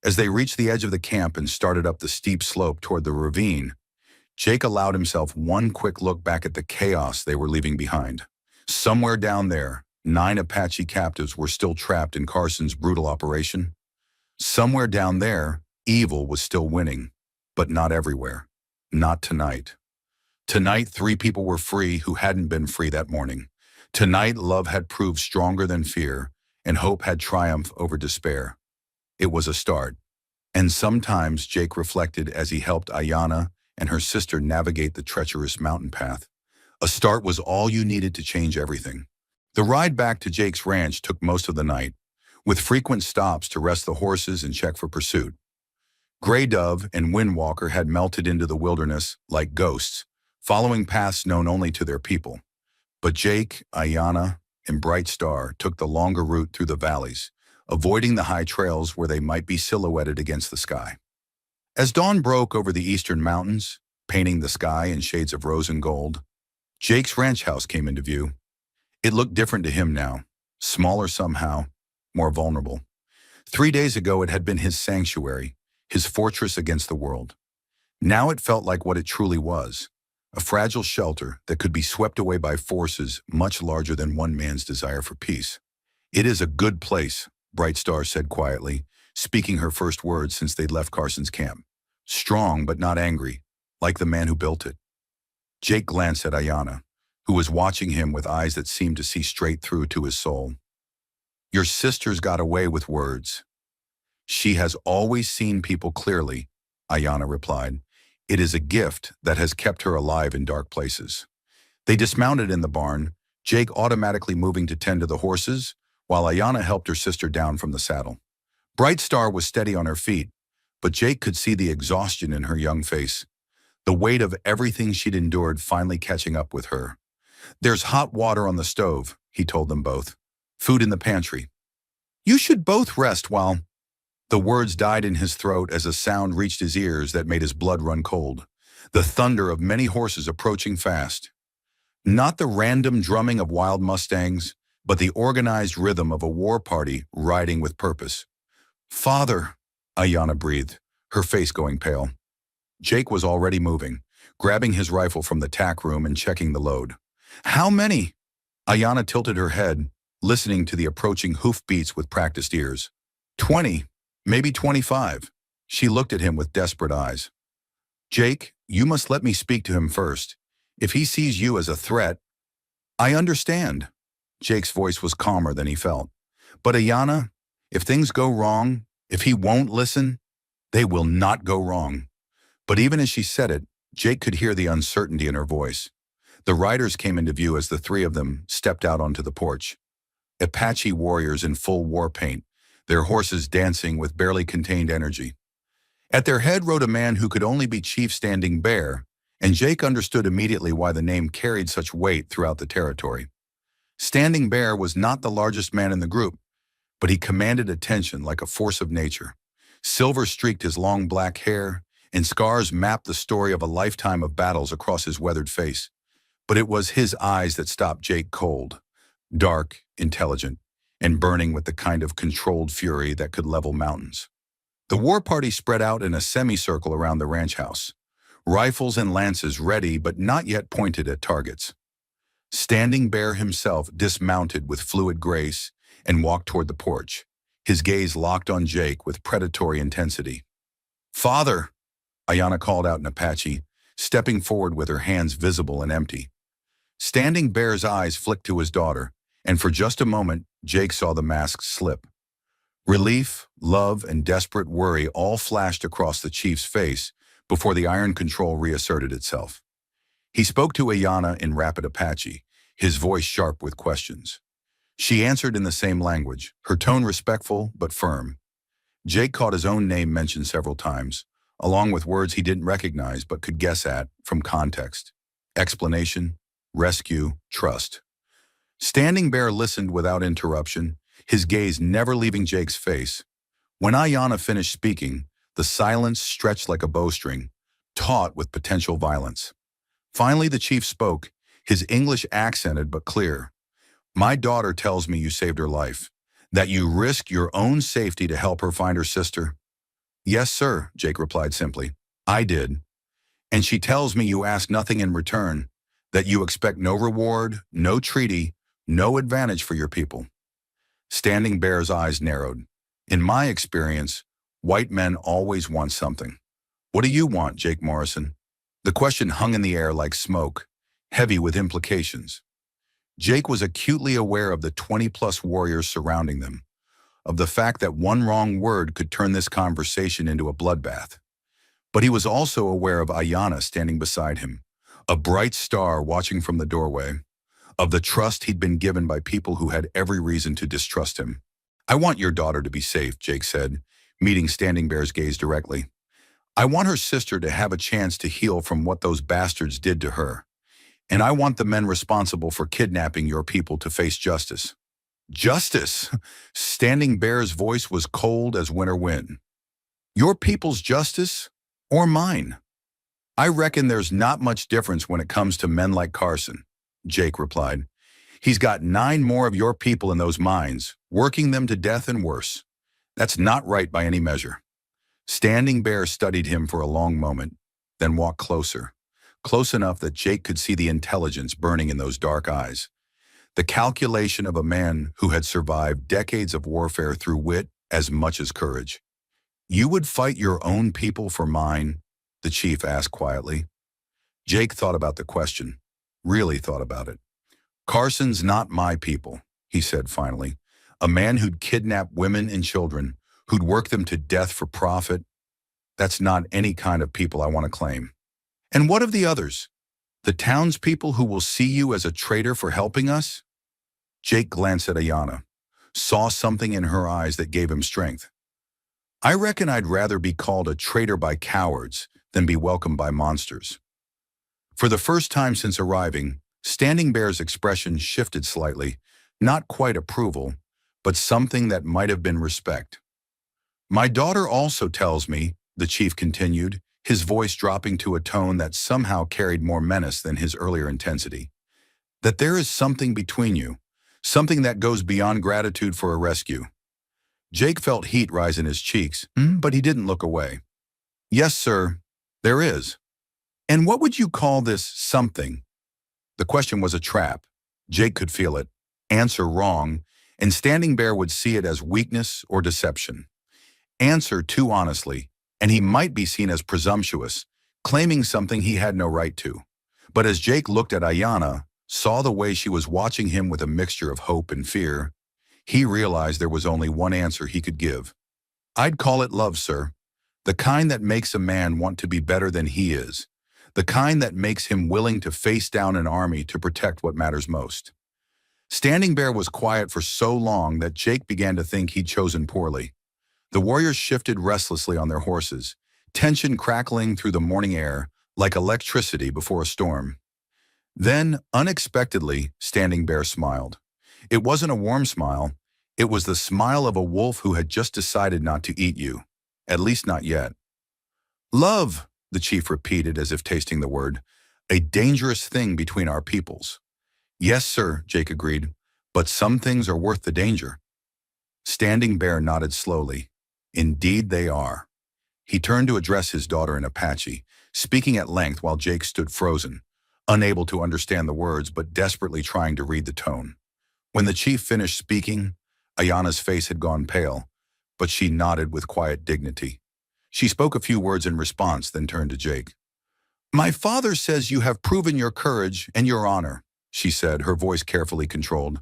[SPEAKER 1] As they reached the edge of the camp and started up the steep slope toward the ravine, Jake allowed himself one quick look back at the chaos they were leaving behind. Somewhere down there, 9 Apache captives were still trapped in Carson's brutal operation. Somewhere down there, evil was still winning, but not everywhere. Not tonight. Tonight, 3 people were free who hadn't been free that morning. Tonight, love had proved stronger than fear, and hope had triumphed over despair. It was a start. And sometimes Jake reflected as he helped Ayana and her sister navigate the treacherous mountain path. A start was all you needed to change everything. The ride back to Jake's ranch took most of the night, with frequent stops to rest the horses and check for pursuit. Grey Dove and Windwalker had melted into the wilderness like ghosts, following paths known only to their people. But Jake, Ayana, and Bright Star took the longer route through the valleys, avoiding the high trails where they might be silhouetted against the sky. As dawn broke over the eastern mountains, painting the sky in shades of rose and gold, Jake's ranch house came into view. It looked different to him now, smaller somehow, more vulnerable. 3 days ago it had been his sanctuary, his fortress against the world. Now it felt like what it truly was, a fragile shelter that could be swept away by forces much larger than one man's desire for peace. "It is a good place," Bright Star said quietly, speaking her first words since they'd left Carson's camp. "Strong but not angry, like the man who built it." Jake glanced at Ayana, who was watching him with eyes that seemed to see straight through to his soul. "Your sister's got away with words." "She has always seen people clearly," Ayana replied. "It is a gift that has kept her alive in dark places." They dismounted in the barn, Jake automatically moving to tend to the horses, while Ayanna helped her sister down from the saddle. Bright Star was steady on her feet, but Jake could see the exhaustion in her young face, the weight of everything she'd endured finally catching up with her. "There's hot water on the stove," he told them both. "Food in the pantry. You should both rest while—" The words died in his throat as a sound reached his ears that made his blood run cold. The thunder of many horses approaching fast. Not the random drumming of wild mustangs, but the organized rhythm of a war party riding with purpose. "Father," Ayanna breathed, her face going pale. Jake was already moving, grabbing his rifle from the tack room and checking the load. "How many?" Ayanna tilted her head, listening to the approaching hoofbeats with practiced ears. 20, maybe 25. She looked at him with desperate eyes. "Jake, you must let me speak to him first. If he sees you as a threat—" "I understand." Jake's voice was calmer than he felt. "But Ayanna, if things go wrong, if he won't listen, they will not go wrong." But even as she said it, Jake could hear the uncertainty in her voice. The riders came into view as the three of them stepped out onto the porch. Apache warriors in full war paint, their horses dancing with barely contained energy. At their head rode a man who could only be Chief Standing Bear, and Jake understood immediately why the name carried such weight throughout the territory. Standing Bear was not the largest man in the group, but he commanded attention like a force of nature. Silver streaked his long black hair, and scars mapped the story of a lifetime of battles across his weathered face. But it was his eyes that stopped Jake cold, dark, intelligent, and burning with the kind of controlled fury that could level mountains. The war party spread out in a semicircle around the ranch house, rifles and lances ready but not yet pointed at targets. Standing Bear himself dismounted with fluid grace and walked toward the porch, his gaze locked on Jake with predatory intensity. "Father," Ayanna called out in Apache, stepping forward with her hands visible and empty. Standing Bear's eyes flicked to his daughter, and for just a moment, Jake saw the mask slip. Relief, love, and desperate worry all flashed across the chief's face before the iron control reasserted itself. He spoke to Ayanna in rapid Apache, his voice sharp with questions. She answered in the same language, her tone respectful but firm. Jake caught his own name mentioned several times, along with words he didn't recognize but could guess at from context. Explanation, rescue, trust. Standing Bear listened without interruption, his gaze never leaving Jake's face. When Ayanna finished speaking, the silence stretched like a bowstring, taut with potential violence. Finally, the chief spoke, his English accented but clear. "My daughter tells me you saved her life, that you risked your own safety to help her find her sister." "Yes, sir," Jake replied simply. "I did. And she tells me you ask nothing in return, that you expect no reward, no treaty, no advantage for your people." Standing Bear's eyes narrowed. "In my experience, white men always want something. What do you want, Jake Morrison?" The question hung in the air like smoke, heavy with implications. Jake was acutely aware of the 20-plus warriors surrounding them, of the fact that one wrong word could turn this conversation into a bloodbath. But he was also aware of Ayanna standing beside him, a bright star watching from the doorway, of the trust he'd been given by people who had every reason to distrust him. "I want your daughter to be safe," Jake said, meeting Standing Bear's gaze directly. "I want her sister to have a chance to heal from what those bastards did to her. And I want the men responsible for kidnapping your people to face justice." "Justice?" Standing Bear's voice was cold as winter wind. "Your people's justice? Or mine? I reckon there's not much difference when it comes to men like Carson," Jake replied. "He's got 9 more of your people in those mines, working them to death and worse. That's not right by any measure." Standing Bear studied him for a long moment, then walked closer, close enough that Jake could see the intelligence burning in those dark eyes. The calculation of a man who had survived decades of warfare through wit as much as courage. "You would fight your own people for mine?" the chief asked quietly. Jake thought about the question, really thought about it. "Carson's not my people," he said finally. "A man who'd kidnap women and children, who'd work them to death for profit. That's not any kind of people I want to claim." "And what of the others?" The townspeople who will see you as a traitor for helping us? Jake glanced at Ayana, saw something in her eyes that gave him strength. I reckon I'd rather be called a traitor by cowards than be welcomed by monsters. For the first time since arriving, Standing Bear's expression shifted slightly, not quite approval, but something that might have been respect. My daughter also tells me, the chief continued, his voice dropping to a tone that somehow carried more menace than his earlier intensity, that there is something between you, something that goes beyond gratitude for a rescue. Jake felt heat rise in his cheeks, but he didn't look away. Yes, sir, there is. And what would you call this something? The question was a trap. Jake could feel it. Answer wrong, and Standing Bear would see it as weakness or deception. Answer too honestly, and he might be seen as presumptuous, claiming something he had no right to. But as Jake looked at Ayana, saw the way she was watching him with a mixture of hope and fear, he realized there was only one answer he could give. I'd call it love, sir. The kind that makes a man want to be better than he is. The kind that makes him willing to face down an army to protect what matters most. Standing Bear was quiet for so long that Jake began to think he'd chosen poorly. The warriors shifted restlessly on their horses, tension crackling through the morning air like electricity before a storm. Then, unexpectedly, Standing Bear smiled. It wasn't a warm smile. It was the smile of a wolf who had just decided not to eat you. At least not yet. Love, the chief repeated as if tasting the word, a dangerous thing between our peoples. Yes, sir, Jake agreed, but some things are worth the danger. Standing Bear nodded slowly. Indeed they are. He turned to address his daughter in Apache, speaking at length while Jake stood frozen, unable to understand the words but desperately trying to read the tone. When the chief finished speaking, Ayana's face had gone pale, but she nodded with quiet dignity. She spoke a few words in response, then turned to Jake. My father says you have proven your courage and your honor, she said, her voice carefully controlled.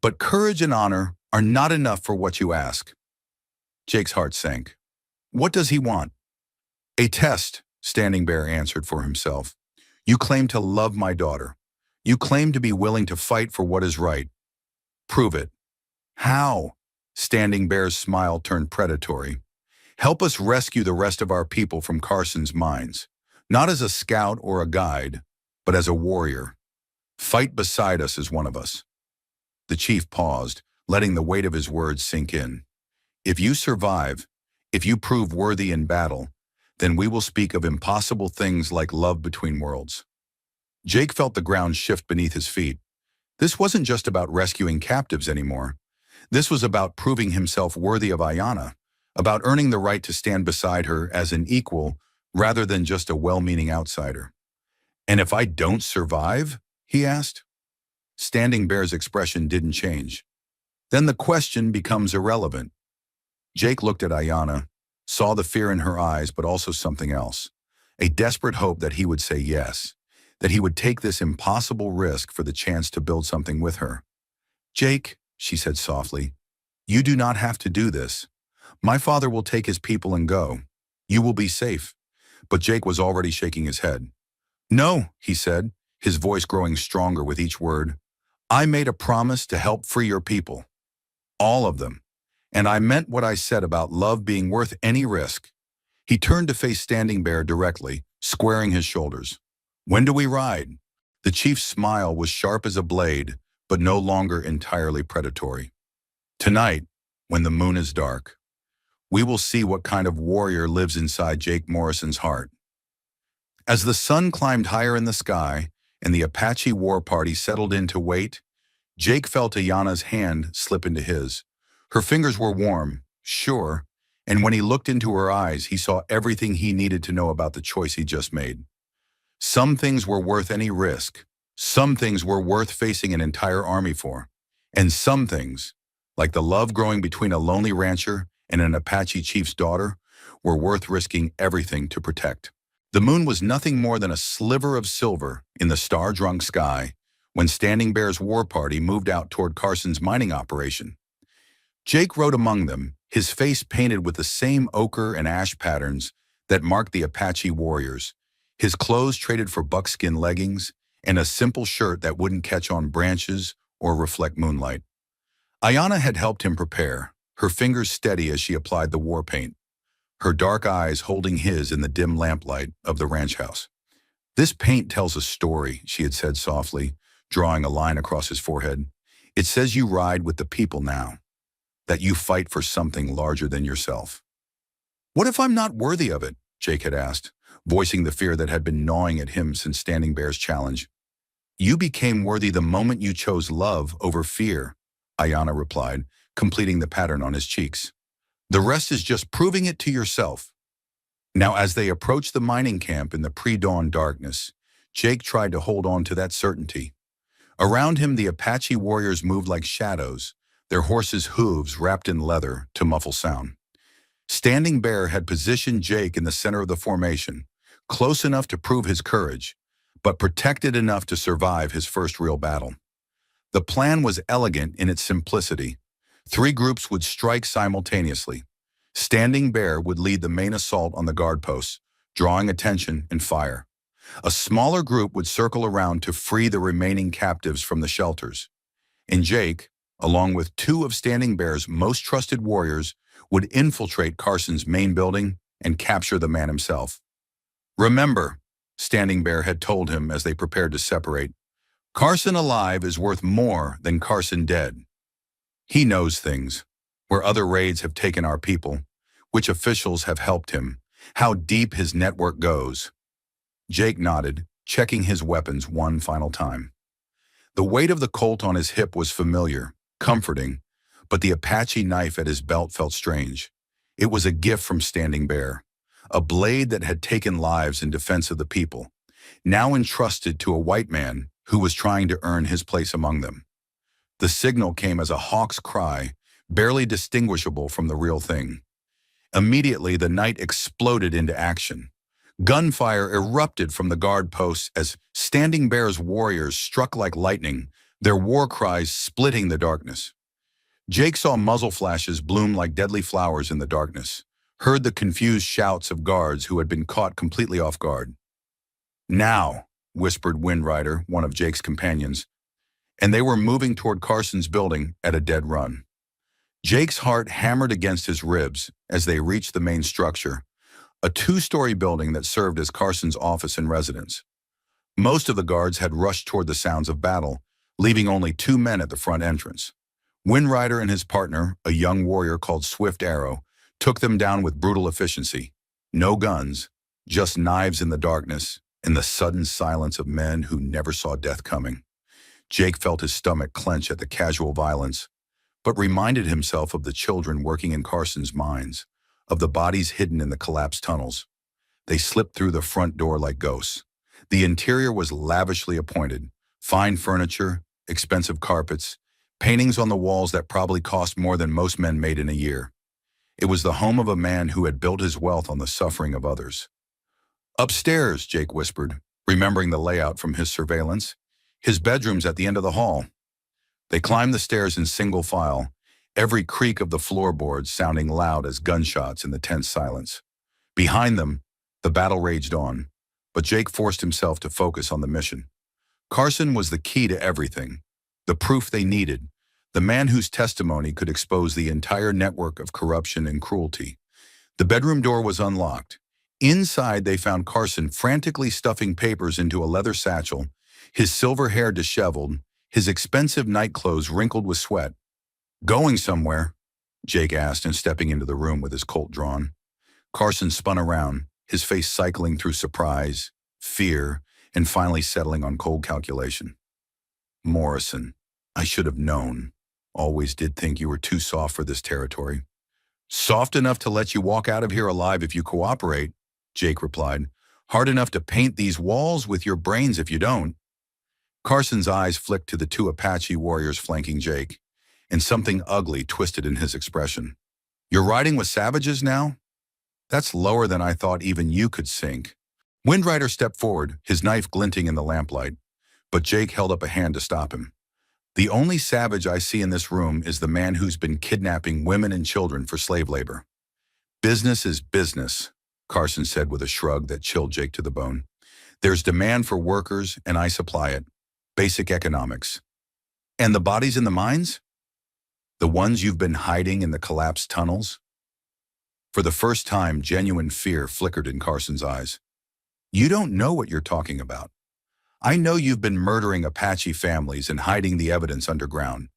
[SPEAKER 1] But courage and honor are not enough for what you ask. Jake's heart sank. What does he want? A test, Standing Bear answered for himself. You claim to love my daughter. You claim to be willing to fight for what is right. Prove it. How? Standing Bear's smile turned predatory. Help us rescue the rest of our people from Carson's mines, not as a scout or a guide, but as a warrior. Fight beside us as one of us. The chief paused, letting the weight of his words sink in. If you survive, if you prove worthy in battle, then we will speak of impossible things like love between worlds. Jake felt the ground shift beneath his feet. This wasn't just about rescuing captives anymore. This was about proving himself worthy of Ayana, about earning the right to stand beside her as an equal rather than just a well-meaning outsider. And if I don't survive? He asked. Standing Bear's expression didn't change. Then the question becomes irrelevant. Jake looked at Ayana, saw the fear in her eyes, but also something else. A desperate hope that he would say yes, that he would take this impossible risk for the chance to build something with her. Jake, she said softly, you do not have to do this. My father will take his people and go. You will be safe. But Jake was already shaking his head. No, he said, his voice growing stronger with each word. I made a promise to help free your people. All of them. And I meant what I said about love being worth any risk. He turned to face Standing Bear directly, squaring his shoulders. When do we ride? The chief's smile was sharp as a blade, but no longer entirely predatory. Tonight, when the moon is dark, we will see what kind of warrior lives inside Jake Morrison's heart. As the sun climbed higher in the sky and the Apache war party settled in to wait, Jake felt Ayana's hand slip into his. Her fingers were warm, sure, and when he looked into her eyes, he saw everything he needed to know about the choice he just made. Some things were worth any risk. Some things were worth facing an entire army for. And some things, like the love growing between a lonely rancher and an Apache chief's daughter, were worth risking everything to protect. The moon was nothing more than a sliver of silver in the star-drunk sky when Standing Bear's war party moved out toward Carson's mining operation. Jake rode among them, his face painted with the same ochre and ash patterns that marked the Apache warriors, His clothes traded for buckskin leggings and a simple shirt that wouldn't catch on branches or reflect moonlight. Ayanna had helped him prepare, her fingers steady as she applied the war paint, her dark eyes holding his in the dim lamplight of the ranch house. "This paint tells a story," she had said softly, drawing a line across his forehead. "It says you ride with the people now, that you fight for something larger than yourself." "What if I'm not worthy of it?" Jake had asked, voicing the fear that had been gnawing at him since Standing Bear's challenge. "You became worthy the moment you chose love over fear," Ayanna replied, completing the pattern on his cheeks. "The rest is just proving it to yourself." Now, as they approached the mining camp in the pre-dawn darkness, Jake tried to hold on to that certainty. Around him, the Apache warriors moved like shadows, their horses' hooves wrapped in leather to muffle sound. Standing Bear had positioned Jake in the center of the formation, close enough to prove his courage, but protected enough to survive his first real battle. The plan was elegant in its simplicity. 3 groups would strike simultaneously. Standing Bear would lead the main assault on the guard posts, drawing attention and fire. A smaller group would circle around to free the remaining captives from the shelters. And Jake, along with 2 of Standing Bear's most trusted warriors, would infiltrate Carson's main building and capture the man himself. "Remember," Standing Bear had told him as they prepared to separate, "Carson alive is worth more than Carson dead. He knows things, where other raids have taken our people, which officials have helped him, how deep his network goes." Jake nodded, checking his weapons one final time. The weight of the Colt on his hip was familiar, comforting, but the Apache knife at his belt felt strange. It was a gift from Standing Bear, a blade that had taken lives in defense of the people, now entrusted to a white man who was trying to earn his place among them. The signal came as a hawk's cry, barely distinguishable from the real thing. Immediately, the night exploded into action. Gunfire erupted from the guard posts as Standing Bear's warriors struck like lightning, their war cries splitting the darkness. Jake saw muzzle flashes bloom like deadly flowers in the darkness, heard the confused shouts of guards who had been caught completely off guard. "Now," whispered Wind Rider, one of Jake's companions, and they were moving toward Carson's building at a dead run. Jake's heart hammered against his ribs as they reached the main structure, a 2-story building that served as Carson's office and residence. Most of the guards had rushed toward the sounds of battle, leaving only 2 men at the front entrance. Wind Rider and his partner, a young warrior called Swift Arrow, took them down with brutal efficiency. No guns, just knives in the darkness and the sudden silence of men who never saw death coming. Jake felt his stomach clench at the casual violence, but reminded himself of the children working in Carson's mines, of the bodies hidden in the collapsed tunnels. They slipped through the front door like ghosts. The interior was lavishly appointed, fine furniture, expensive carpets, paintings on the walls that probably cost more than most men made in a year. It was the home of a man who had built his wealth on the suffering of others. "Upstairs," Jake whispered, remembering the layout from his surveillance. "His bedroom's at the end of the hall." They climbed the stairs in single file, every creak of the floorboards sounding loud as gunshots in the tense silence. Behind them, the battle raged on, but Jake forced himself to focus on the mission. Carson was the key to everything, the proof they needed, the man whose testimony could expose the entire network of corruption and cruelty. The bedroom door was unlocked. Inside, they found Carson frantically stuffing papers into a leather satchel, his silver hair disheveled, his expensive nightclothes wrinkled with sweat. "Going somewhere?" Jake asked, and stepping into the room with his Colt drawn. Carson spun around, his face cycling through surprise, fear, and finally settling on cold calculation. "Morrison, I should have known. Always did think you were too soft for this territory." "Soft enough to let you walk out of here alive if you cooperate," Jake replied. "Hard enough to paint these walls with your brains if you don't." Carson's eyes flicked to the 2 Apache warriors flanking Jake, and something ugly twisted in his expression. "You're riding with savages now? That's lower than I thought even you could sink." Wind Rider stepped forward, his knife glinting in the lamplight, but Jake held up a hand to stop him. "The only savage I see in this room is the man who's been kidnapping women and children for slave labor." "Business is business," Carson said with a shrug that chilled Jake to the bone. There's demand for workers, and I supply it. Basic economics. And the bodies in the mines? The ones you've been hiding in the collapsed tunnels? For the first time, genuine fear flickered in Carson's eyes. You don't know what you're talking about. I know you've been murdering Apache families and hiding the evidence underground.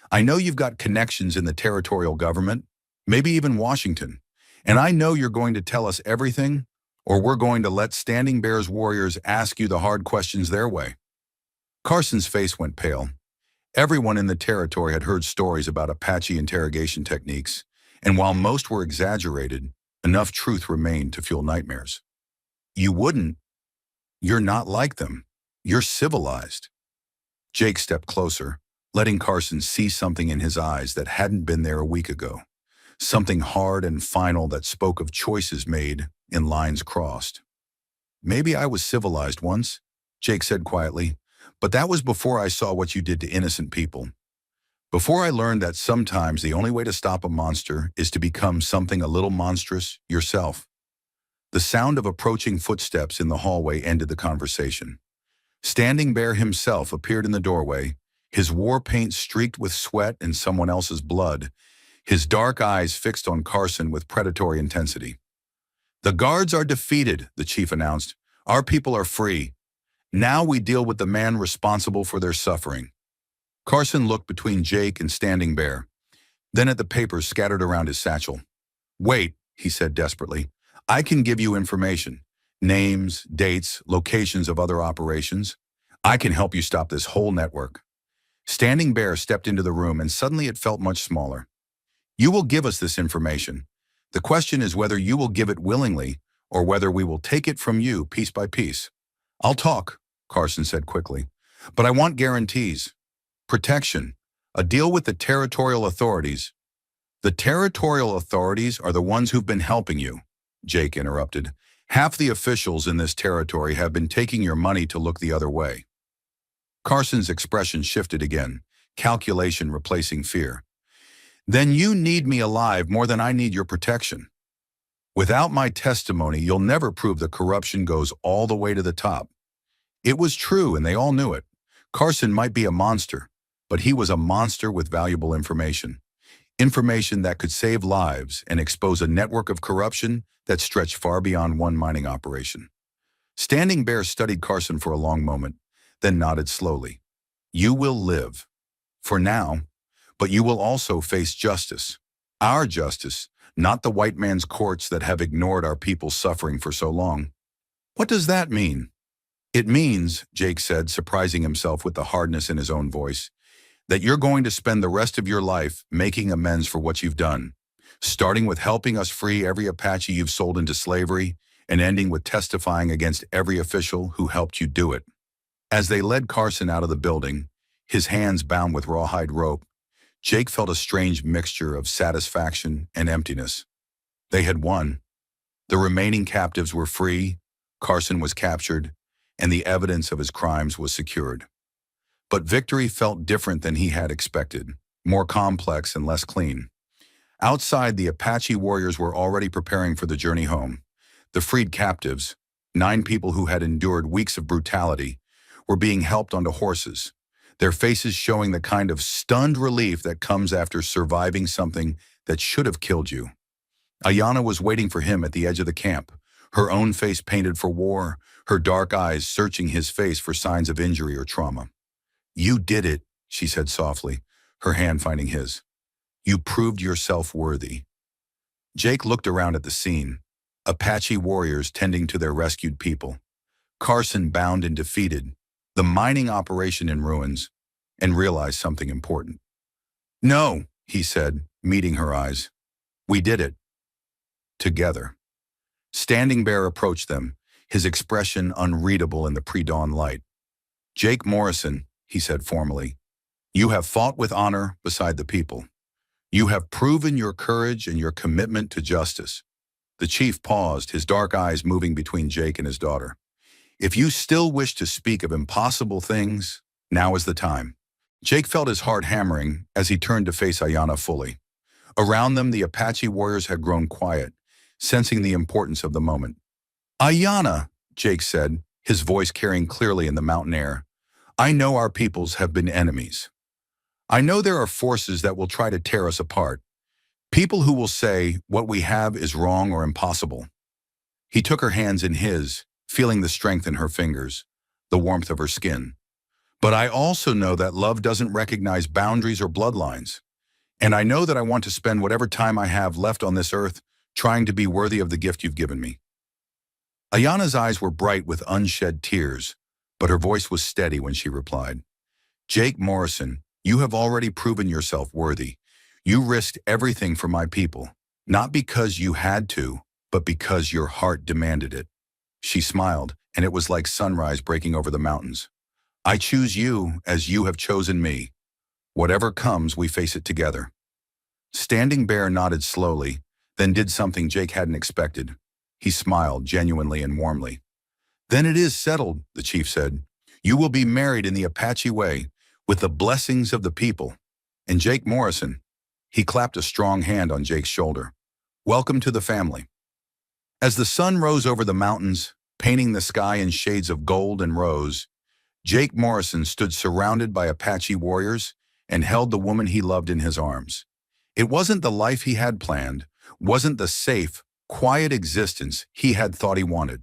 [SPEAKER 1] I know you've got connections in the territorial government, maybe even Washington. And I know you're going to tell us everything, or we're going to let Standing Bear's warriors ask you the hard questions their way. Carson's face went pale. Everyone in the territory had heard stories about Apache interrogation techniques, and while most were exaggerated, enough truth remained to fuel nightmares. You wouldn't. You're not like them. You're civilized. Jake stepped closer, letting Carson see something in his eyes that hadn't been there a week ago. Something hard and final that spoke of choices made in lines crossed. Maybe I was civilized once, Jake said quietly, but that was before I saw what you did to innocent people. Before I learned that sometimes the only way to stop a monster is to become something a little monstrous yourself. The sound of approaching footsteps in the hallway ended the conversation. Standing Bear himself appeared in the doorway, his war paint streaked with sweat and someone else's blood, his dark eyes fixed on Carson with predatory intensity. The guards are defeated, the chief announced. Our people are free. Now we deal with the man responsible for their suffering. Carson looked between Jake and Standing Bear, then at the papers scattered around his satchel. Wait, he said desperately. I can give you information. Names, dates, locations of other operations. I can help you stop this whole network. Standing Bear stepped into the room and suddenly it felt much smaller. You will give us this information. The question is whether you will give it willingly or whether we will take it from you piece by piece. I'll talk, Carson said quickly, but I want guarantees. Protection. A deal with the territorial authorities. The territorial authorities are the ones who've been helping you, Jake interrupted. Half the officials in this territory have been taking your money to look the other way. Carson's expression shifted again, calculation replacing fear. Then you need me alive more than I need your protection. Without my testimony, you'll never prove the corruption goes all the way to the top. It was true, and they all knew it. Carson might be a monster, but he was a monster with valuable information. Information that could save lives and expose a network of corruption that stretched far beyond one mining operation. Standing Bear studied Carson for a long moment, then nodded slowly. You will live. For now. But you will also face justice. Our justice, not the white man's courts that have ignored our people's suffering for so long. What does that mean? It means, Jake said, surprising himself with the hardness in his own voice, that you're going to spend the rest of your life making amends for what you've done, starting with helping us free every Apache you've sold into slavery and ending with testifying against every official who helped you do it. As they led Carson out of the building, his hands bound with rawhide rope, Jake felt a strange mixture of satisfaction and emptiness. They had won. The remaining captives were free, Carson was captured, and the evidence of his crimes was secured. But victory felt different than he had expected, more complex and less clean. Outside, the Apache warriors were already preparing for the journey home. The freed captives, 9 people who had endured weeks of brutality, were being helped onto horses, their faces showing the kind of stunned relief that comes after surviving something that should have killed you. Ayanna was waiting for him at the edge of the camp, her own face painted for war, her dark eyes searching his face for signs of injury or trauma. You did it, she said softly, her hand finding his. You proved yourself worthy. Jake looked around at the scene, Apache warriors tending to their rescued people, Carson bound and defeated, the mining operation in ruins, and realized something important. No, he said, meeting her eyes. We did it. Together. Standing Bear approached them, his expression unreadable in the pre-dawn light. Jake Morrison, he said formally, you have fought with honor beside the people. You have proven your courage and your commitment to justice. The chief paused, his dark eyes moving between Jake and his daughter. If you still wish to speak of impossible things, now is the time. Jake felt his heart hammering as he turned to face Ayanna fully. Around them, the Apache warriors had grown quiet, sensing the importance of the moment. Ayanna, Jake said, his voice carrying clearly in the mountain air. I know our peoples have been enemies. I know there are forces that will try to tear us apart. People who will say what we have is wrong or impossible. He took her hands in his, feeling the strength in her fingers, the warmth of her skin. But I also know that love doesn't recognize boundaries or bloodlines. And I know that I want to spend whatever time I have left on this earth trying to be worthy of the gift you've given me. Ayana's eyes were bright with unshed tears, but her voice was steady when she replied, Jake Morrison, you have already proven yourself worthy. You risked everything for my people, not because you had to, but because your heart demanded it. She smiled, and it was like sunrise breaking over the mountains. I choose you as you have chosen me. Whatever comes, we face it together. Standing Bear nodded slowly, then did something Jake hadn't expected. He smiled genuinely and warmly. Then it is settled, the chief said. You will be married in the Apache way, with the blessings of the people. And Jake Morrison, he clapped a strong hand on Jake's shoulder. Welcome to the family. As the sun rose over the mountains, painting the sky in shades of gold and rose, Jake Morrison stood surrounded by Apache warriors and held the woman he loved in his arms. It wasn't the life he had planned, wasn't the safe, quiet existence he had thought he wanted.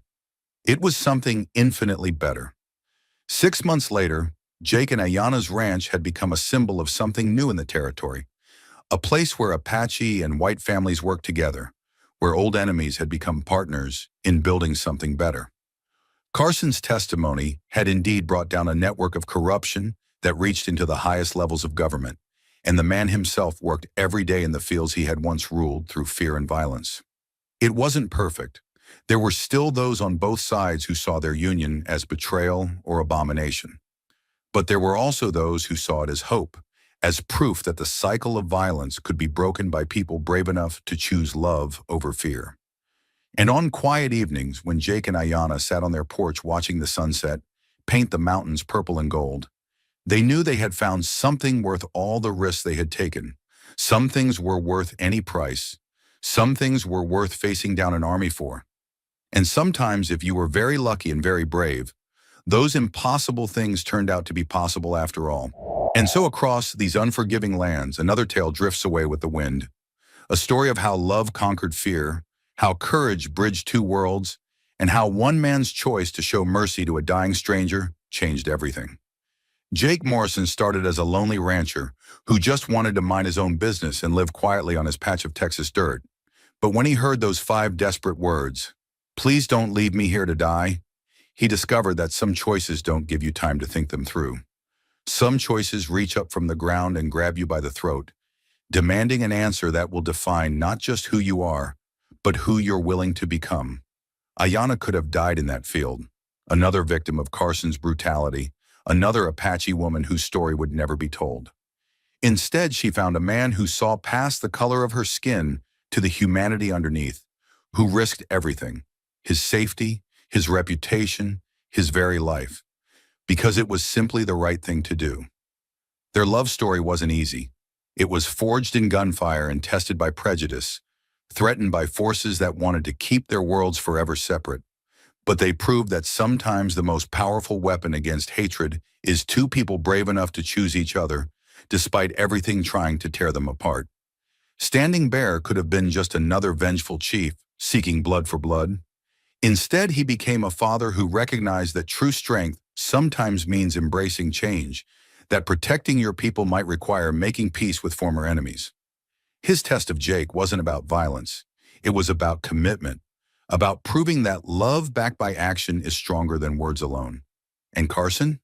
[SPEAKER 1] It was something infinitely better. 6 months later, Jake and Ayana's ranch had become a symbol of something new in the territory, a place where Apache and white families worked together, where old enemies had become partners in building something better. Carson's testimony had indeed brought down a network of corruption that reached into the highest levels of government, and the man himself worked every day in the fields he had once ruled through fear and violence. It wasn't perfect. There were still those on both sides who saw their union as betrayal or abomination. But there were also those who saw it as hope, as proof that the cycle of violence could be broken by people brave enough to choose love over fear. And on quiet evenings, when Jake and Ayana sat on their porch watching the sunset paint the mountains purple and gold, they knew they had found something worth all the risks they had taken. Some things were worth any price. Some things were worth facing down an army for. And sometimes, if you were very lucky and very brave, those impossible things turned out to be possible after all. And so across these unforgiving lands, another tale drifts away with the wind. A story of how love conquered fear, how courage bridged two worlds, and how one man's choice to show mercy to a dying stranger changed everything. Jake Morrison started as a lonely rancher who just wanted to mind his own business and live quietly on his patch of Texas dirt. But when he heard those 5 desperate words, "Please don't leave me here to die," he discovered that some choices don't give you time to think them through. Some choices reach up from the ground and grab you by the throat, demanding an answer that will define not just who you are, but who you're willing to become. Ayana could have died in that field, another victim of Carson's brutality, another Apache woman whose story would never be told. Instead, she found a man who saw past the color of her skin to the humanity underneath, who risked everything, his safety, his reputation, his very life, because it was simply the right thing to do. Their love story wasn't easy. It was forged in gunfire and tested by prejudice, threatened by forces that wanted to keep their worlds forever separate. But they proved that sometimes the most powerful weapon against hatred is 2 people brave enough to choose each other, despite everything trying to tear them apart. Standing Bear could have been just another vengeful chief, seeking blood for blood. Instead, he became a father who recognized that true strength sometimes means embracing change, that protecting your people might require making peace with former enemies. His test of Jake wasn't about violence. It was about commitment, about proving that love backed by action is stronger than words alone. And Carson?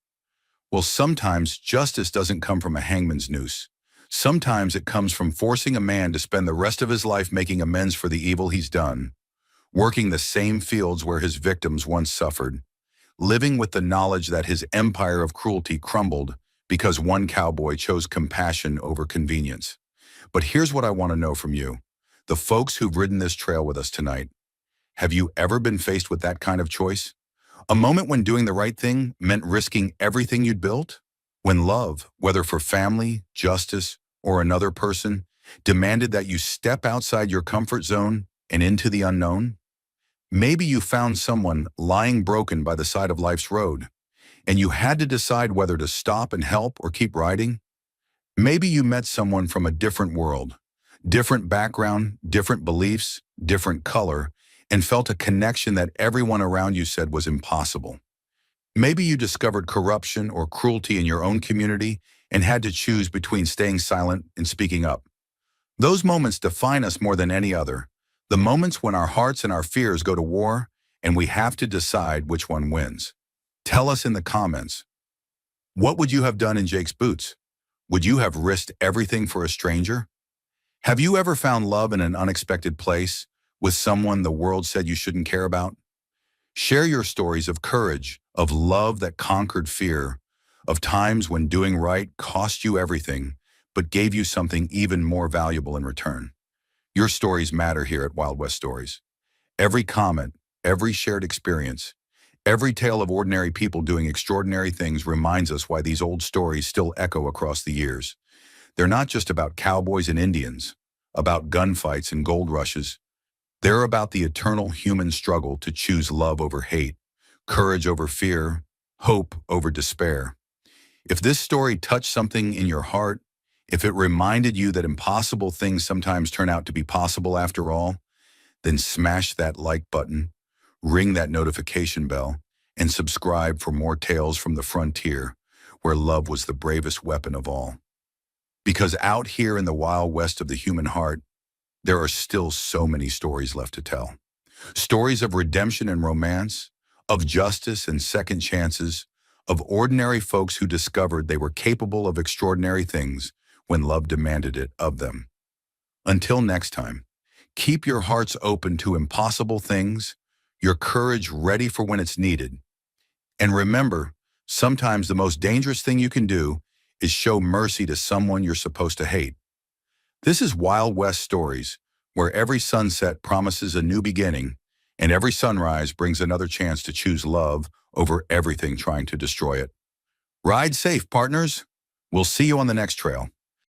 [SPEAKER 1] Well, sometimes justice doesn't come from a hangman's noose. Sometimes it comes from forcing a man to spend the rest of his life making amends for the evil he's done, working the same fields where his victims once suffered, living with the knowledge that his empire of cruelty crumbled because one cowboy chose compassion over convenience. But here's what I want to know from you, the folks who've ridden this trail with us tonight. Have you ever been faced with that kind of choice? A moment when doing the right thing meant risking everything you'd built? When love, whether for family, justice, or another person, demanded that you step outside your comfort zone and into the unknown? Maybe you found someone lying broken by the side of life's road, and you had to decide whether to stop and help or keep riding. Maybe you met someone from a different world, different background, different beliefs, different color, and felt a connection that everyone around you said was impossible. Maybe you discovered corruption or cruelty in your own community and had to choose between staying silent and speaking up. Those moments define us more than any other. The moments when our hearts and our fears go to war and we have to decide which one wins. Tell us in the comments, what would you have done in Jake's boots? Would you have risked everything for a stranger? Have you ever found love in an unexpected place with someone the world said you shouldn't care about? Share your stories of courage, of love that conquered fear, of times when doing right cost you everything, but gave you something even more valuable in return. Your stories matter here at Wild West Stories. Every comment, every shared experience, every tale of ordinary people doing extraordinary things reminds us why these old stories still echo across the years. They're not just about cowboys and Indians, about gunfights and gold rushes. They're about the eternal human struggle to choose love over hate, courage over fear, hope over despair. If this story touched something in your heart, if it reminded you that impossible things sometimes turn out to be possible after all, then smash that like button, ring that notification bell, and subscribe for more tales from the frontier, where love was the bravest weapon of all. Because out here in the wild west of the human heart, there are still so many stories left to tell. Stories of redemption and romance, of justice and second chances, of ordinary folks who discovered they were capable of extraordinary things when love demanded it of them. Until next time, keep your hearts open to impossible things, your courage ready for when it's needed. And remember, sometimes the most dangerous thing you can do is show mercy to someone you're supposed to hate. This is Wild West Stories, where every sunset promises a new beginning, and every sunrise brings another chance to choose love over everything trying to destroy it. Ride safe, partners. We'll see you on the next trail.